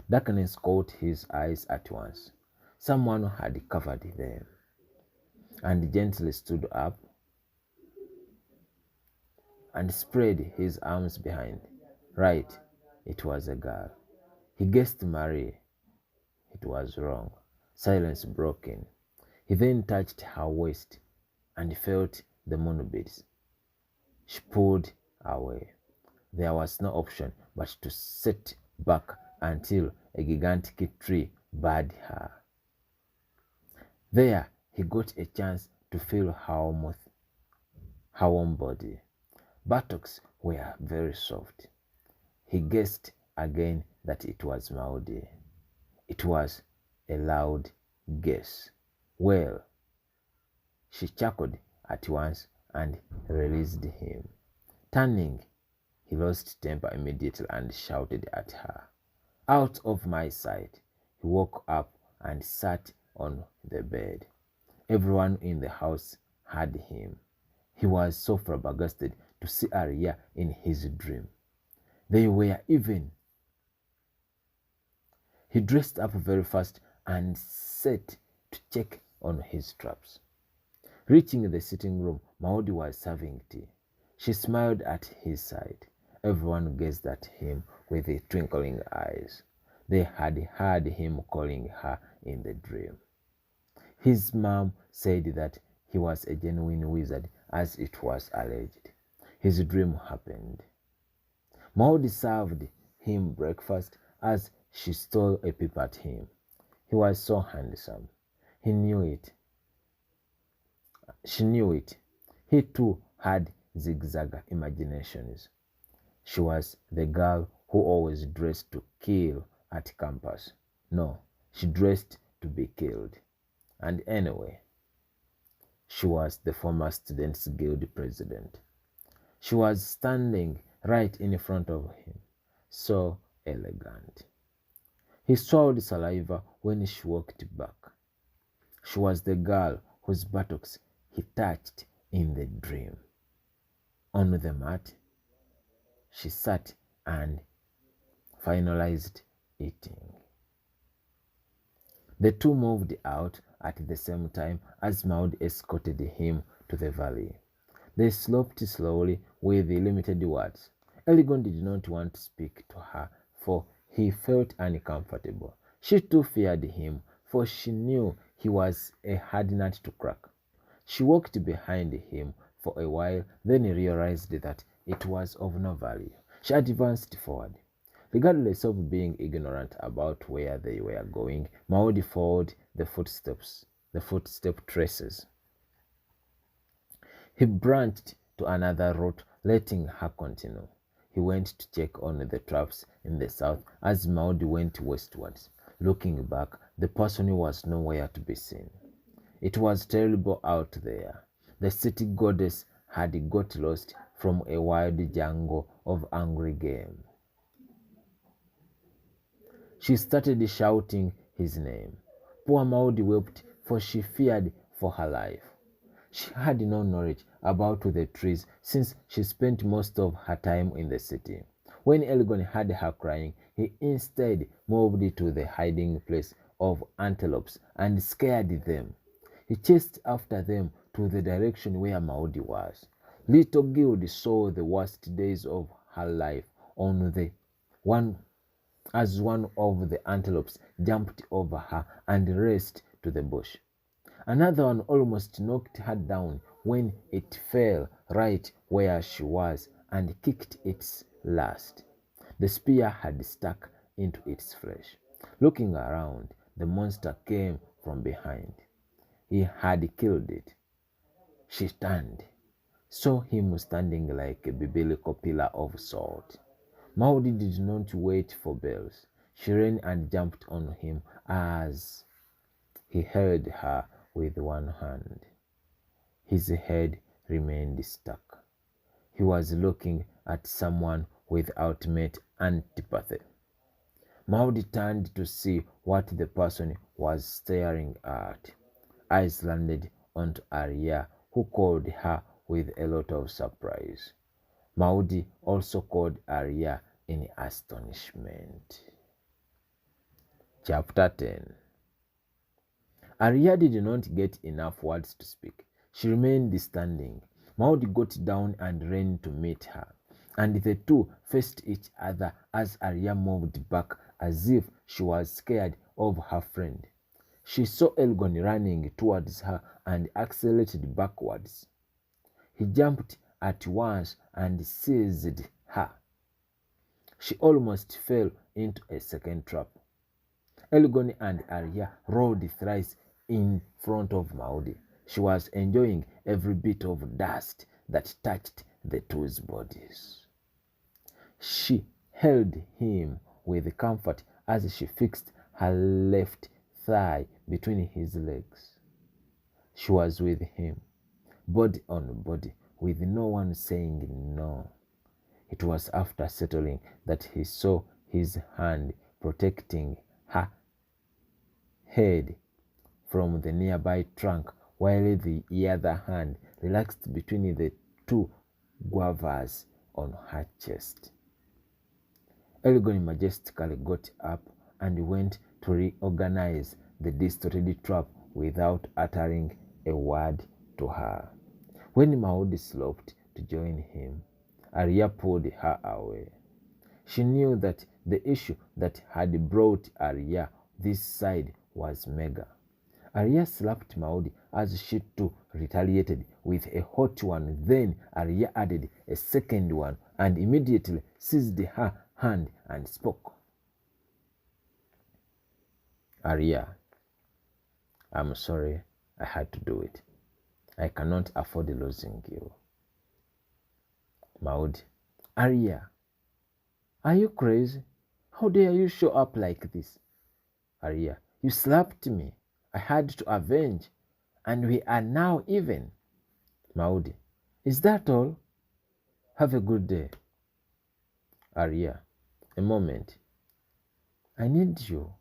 Darkness caught his eyes at once. Someone had covered them and gently stood up and spread his arms behind. Right, it was a girl. He guessed Marie. It was wrong. Silence broke in. He then touched her waist and felt the moonbeams. She pulled away. There was no option but to sit back until a gigantic tree barred her. There, he got a chance to feel her warm body. Buttocks were very soft. He guessed again that it was Maudi. It was a loud guess. Well, she chuckled at once and released him. Turning, he lost temper immediately and shouted at her. Out of my sight! He woke up and sat on the bed. Everyone in the house heard him. He was so flabbergasted to see Arya in his dream. They were even. He dressed up very fast and set to check on his traps. Reaching the sitting room, Maudi was serving tea. She smiled at his side. Everyone gazed at him with twinkling eyes. They had heard him calling her in the dream. His mom said that he was a genuine wizard, as it was alleged. His dream happened. Maud served him breakfast as she stole a peep at him. He was so handsome. He knew it. She knew it. He too had zigzag imaginations. She was the girl who always dressed to kill at campus. No, She dressed to be killed. And anyway, she was the former Students' Guild president. She was standing right in front of him, so elegant. He swallowed saliva when she walked back. She was the girl whose buttocks he touched in the dream. On the mat, she sat and finalized eating. The two moved out at the same time as Maud escorted him to the valley. They sloped slowly with limited words. Eligon did not want to speak to her, for he felt uncomfortable. She too feared him, for she knew he was a hard nut to crack. She walked behind him for a while, then realized that it was of no value. She advanced forward. Regardless of being ignorant about where they were going, Maud followed the footstep traces. He branched to another route, letting her continue. He went to check on the traps in the south as Maud went westwards. Looking back, the person was nowhere to be seen. It was terrible out there. The city goddess had got lost from a wild jungle of angry game. She started shouting his name. Poor Maud wept, for she feared for her life. She had no knowledge about the trees since she spent most of her time in the city. When Elgon heard her crying, he instead moved to the hiding place of antelopes and scared them. He chased after them to the direction where Maud was. Little Gild saw the worst days of her life on the one as one of the antelopes jumped over her and raced to the bush. Another one almost knocked her down when it fell right where she was and kicked its last. The spear had stuck into its flesh. Looking around, the monster came from behind. He had killed it. She turned, saw him standing like a biblical pillar of salt. Maud did not wait for bells. She ran and jumped on him as he held her with one hand. His head remained stuck. He was looking at someone with ultimate antipathy. Maud turned to see what the person was staring at. Eyes landed onto Arya, who called her with a lot of surprise. Maud also called Arya in astonishment. Chapter 10. Arya did not get enough words to speak. She remained standing. Maud got down and ran to meet her, and the two faced each other as Arya moved back as if she was scared of her friend. She saw Elgon running towards her and accelerated backwards. He jumped at once and seized her. She almost fell into a second trap. Elgon and Arya rolled thrice in front of Maud. She was enjoying every bit of dust that touched the two's bodies. She held him with comfort as she fixed her left thigh between his legs. She was with him, body on body, with no one saying no. It was after settling that he saw his hand protecting her head from the nearby trunk, while the other hand relaxed between the two guavas on her chest. Elgon majestically got up and went to reorganize the distorted trap without uttering a word to her. When Maud sloped to join him, Arya pulled her away. She knew that the issue that had brought Arya this side was Mega. Arya slapped Maud as she too retaliated with a hot one. Then Arya added a second one and immediately seized her hand and spoke. Arya, I'm sorry I had to do it. I cannot afford losing you. Maud, Arya, are you crazy? How dare you show up like this? Arya, You slapped me. I had to avenge, and we are now even. Maudi, is that all? Have a good day. Arya, a moment. I need you.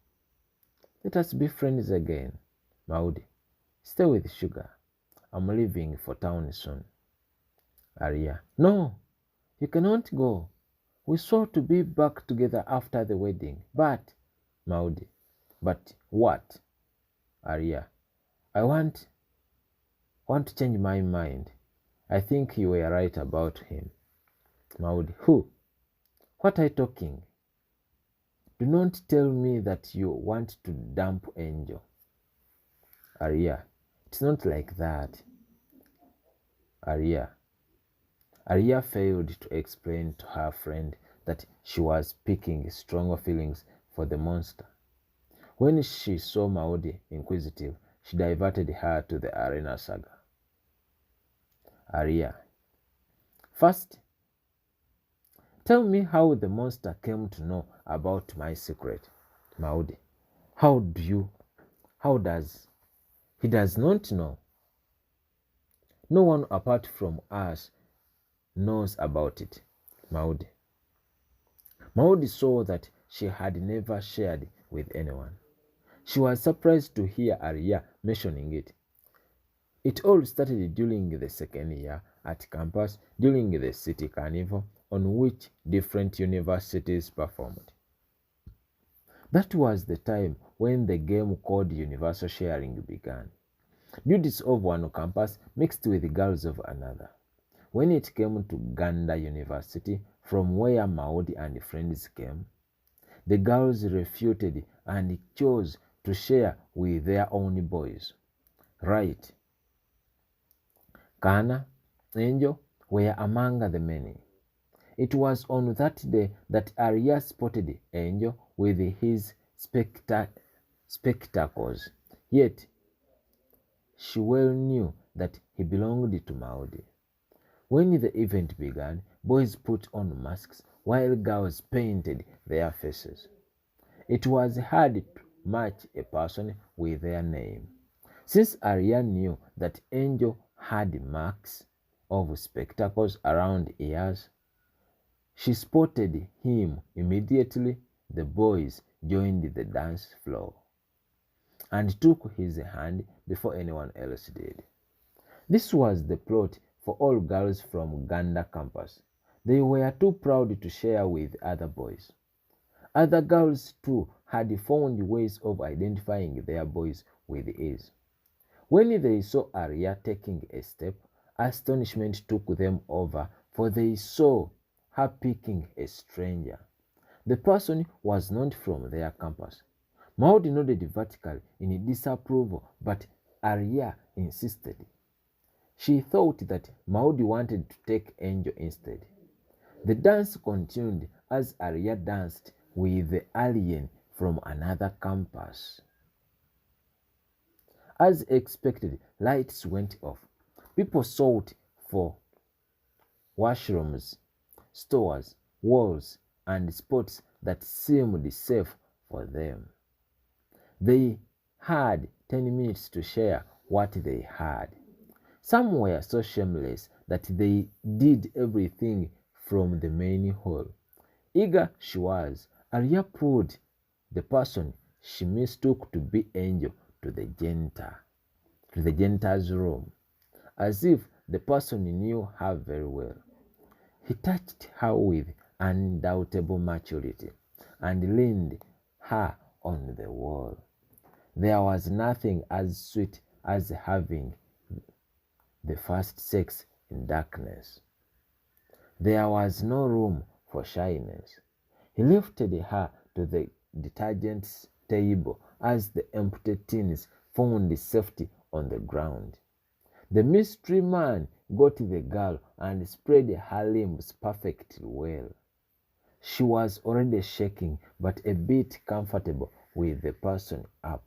Let us be friends again. Maudi, stay with Sugar. I'm leaving for town soon. Arya, no, you cannot go. We swore to be back together after the wedding, but... Maudi, but what? Arya, I want to change my mind. I think you were right about him. Maudi, who? What are you talking? Do not tell me that you want to dump Angel. Arya, it's not like that. Arya failed to explain to her friend that she was picking stronger feelings for the monster. When she saw Maudi inquisitive, she diverted her to the arena saga. Arya, first, tell me how the monster came to know about my secret. Maudi, how does? He does not know. No one apart from us knows about it. Maudi saw that she had never shared with anyone. She was surprised to hear Arya mentioning it. It all started during the second year at campus during the city carnival on which different universities performed. That was the time when the game called Universal Sharing began. Dudes of one campus mixed with girls of another. When it came to Ganda University, from where Maudi and friends came, the girls refuted and chose to share with their own boys. Right. Kana, Angel were among the many. It was on that day that Arya spotted Angel with his spectacles. Yet, she well knew that he belonged to Maudi. When the event began, boys put on masks while girls painted their faces. It was hard to match a person with their name. Since Arya knew that Angel had marks of spectacles around ears, she spotted him immediately. The boys joined the dance floor and took his hand before anyone else did. This was the plot for all girls from Ganda campus. They were too proud to share with other boys. Other girls too had found ways of identifying their boys with ease. When they saw Arya taking a step, astonishment took them over, for they saw her picking a stranger. The person was not from their campus. Maudi nodded vertically in disapproval, but Arya insisted. She thought that Maudi wanted to take Angel instead. The dance continued as Arya danced with the alien from another campus. As expected, lights went off. People sought for washrooms, stores, walls, and spots that seemed safe for them. They had 10 minutes to share what they had. Some were so shameless that they did everything from the main hall. Eager she was, Arya pulled the person she mistook to be Angel to the janitor's room, as if the person knew her very well. He touched her with undoubtable maturity and leaned her on the wall. There was nothing as sweet as having the first sex in darkness. There was no room for shyness. He lifted her to the detergent table as the empty tins found safety on the ground. The mystery man got the girl and spread her limbs perfectly well. She was already shaking, but a bit comfortable with the person up.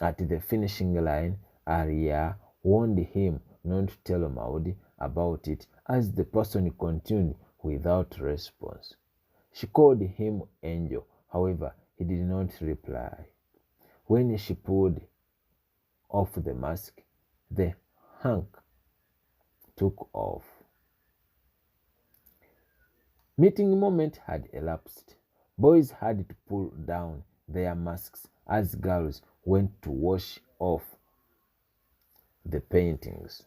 At the finishing line, Arya warned him not to tell Maudi about it as the person continued without response. She called him Angel, however, he did not reply. When she pulled off the mask, the hunk took off. Meeting moment had elapsed. Boys had to pull down their masks as girls went to wash off the paintings.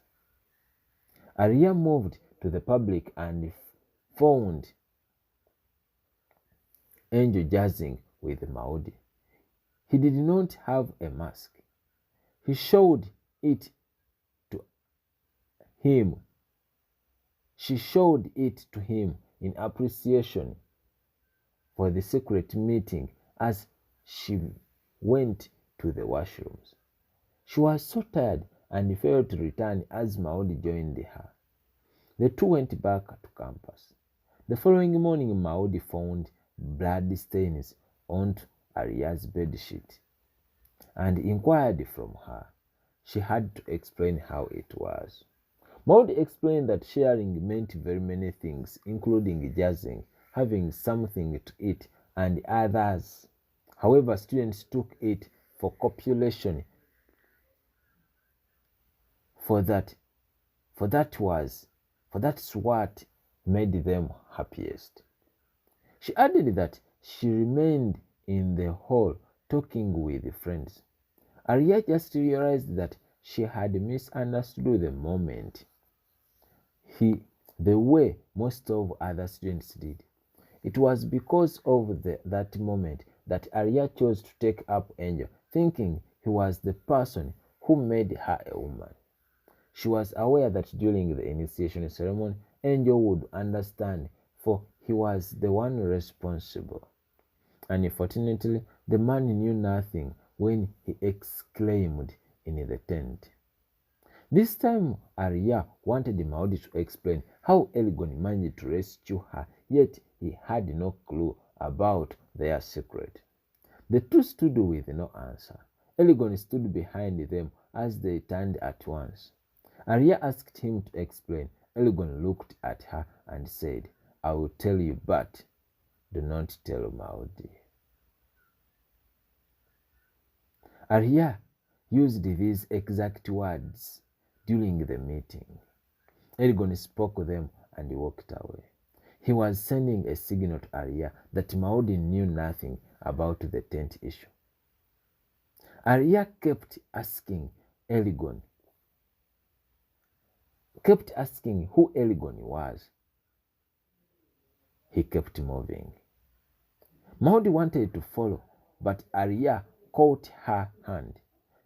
Arya moved to the public and found Angel jazzing with Maudi. He did not have a mask. He showed it to him. She showed it to him in appreciation for the secret meeting as she went to the washrooms. She was so tired and failed to return as Maudi joined her. The two went back to campus. The following morning, Maudi found blood stains on Arya's bedsheet and inquired from her. She had to explain how it was. Maud explained that sharing meant very many things, including jazzing, having something to eat, and others. However, students took it for copulation, for that's what made them happiest. She added that she remained in the hall talking with friends. Arya just realized that she had misunderstood the moment the way most of other students did. It was because of that moment that Arya chose to take up Angel, thinking he was the person who made her a woman. She was aware that during the initiation ceremony, Angel would understand, for he was the one responsible. Unfortunately, the man knew nothing when he exclaimed in the tent. This time, Arya wanted Maudi to explain how Elgon managed to rescue her, yet he had no clue about their secret. The two stood with no answer. Elgon stood behind them as they turned at once. Arya asked him to explain. Elgon looked at her and said, "I will tell you, but do not tell Maudi." Arya used these exact words during the meeting. Elgon spoke them and walked away. He was sending a signal to Arya that Maudi knew nothing about the tent issue. Arya kept asking who Elgon was. He kept moving. Maudi wanted to follow, but Arya caught her hand.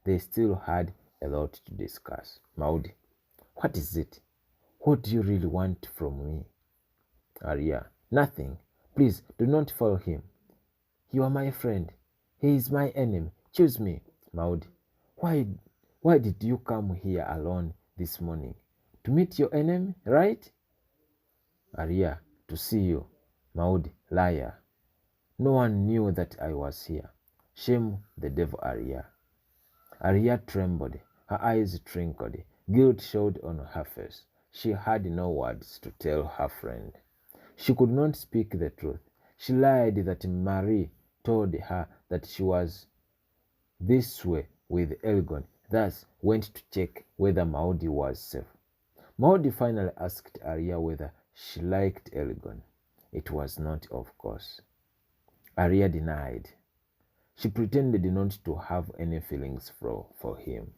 They still had a lot to discuss. "Maudi, what is it? What do you really want from me?" Arya, "Nothing. Please do not follow him. You are my friend. He is my enemy. Choose me." Maudi, why did you come here alone this morning? To meet your enemy, right? Arya, to see you. Maudi, liar. No one knew that I was here. Shame the devil, Arya. Arya trembled. Her eyes twinkled. Guilt showed on her face. She had no words to tell her friend. She could not speak the truth. She lied that Marie told her that she was this way with Elgon, thus went to check whether Maudi was safe. Maudi finally asked Arya whether she liked Elgon. It was not, of course. Arya denied. She pretended not to have any feelings for him.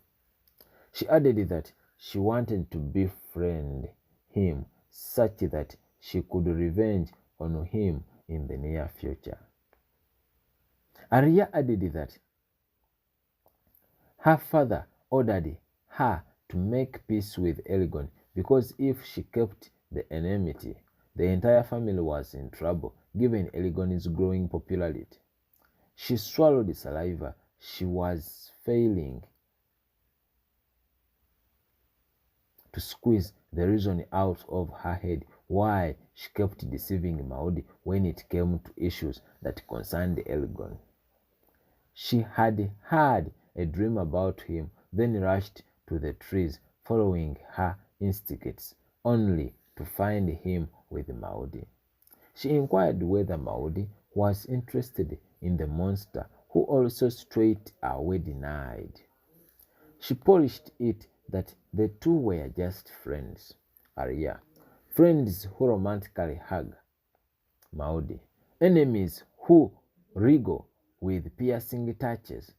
She added that she wanted to befriend him such that she could revenge on him in the near future. Arya added that her father ordered her to make peace with Elgon because if she kept the enmity, the entire family was in trouble given Elgon's growing popularity. She swallowed saliva. She was failing to squeeze the reason out of her head why she kept deceiving Maudi when it came to issues that concerned Elgon. She had had a dream about him, then rushed to the trees following her instincts, only to find him with Maudi. She inquired whether Maudi was interested in the monster who also straight away denied. She polished it that the two were just friends. Arya. Friends who romantically hug. Maudi. Enemies who wriggle with piercing touches.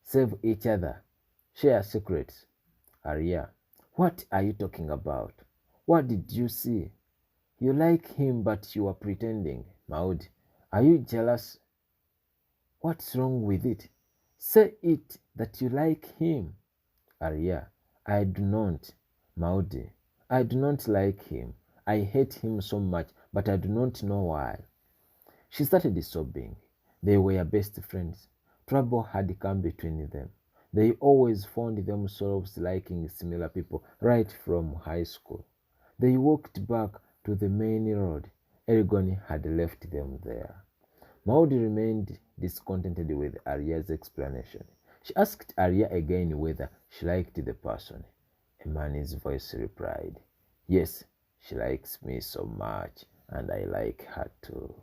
Save each other. Share secrets. Arya. What are you talking about? What did you see? You like him, but you are pretending. Maudi. Are you jealous? What's wrong with it? Say it that you like him. Arya. I do not. Maudi. I do not like him. I hate him so much, but I do not know why. She started sobbing. They were best friends. Trouble had come between them. They always found themselves liking similar people right from high school. They walked back to the main road. Erigon had left them there. Maudi remained discontented with Arya's explanation. She asked Arya again whether she liked the person. A man's voice replied, "Yes, she likes me so much, and I like her too."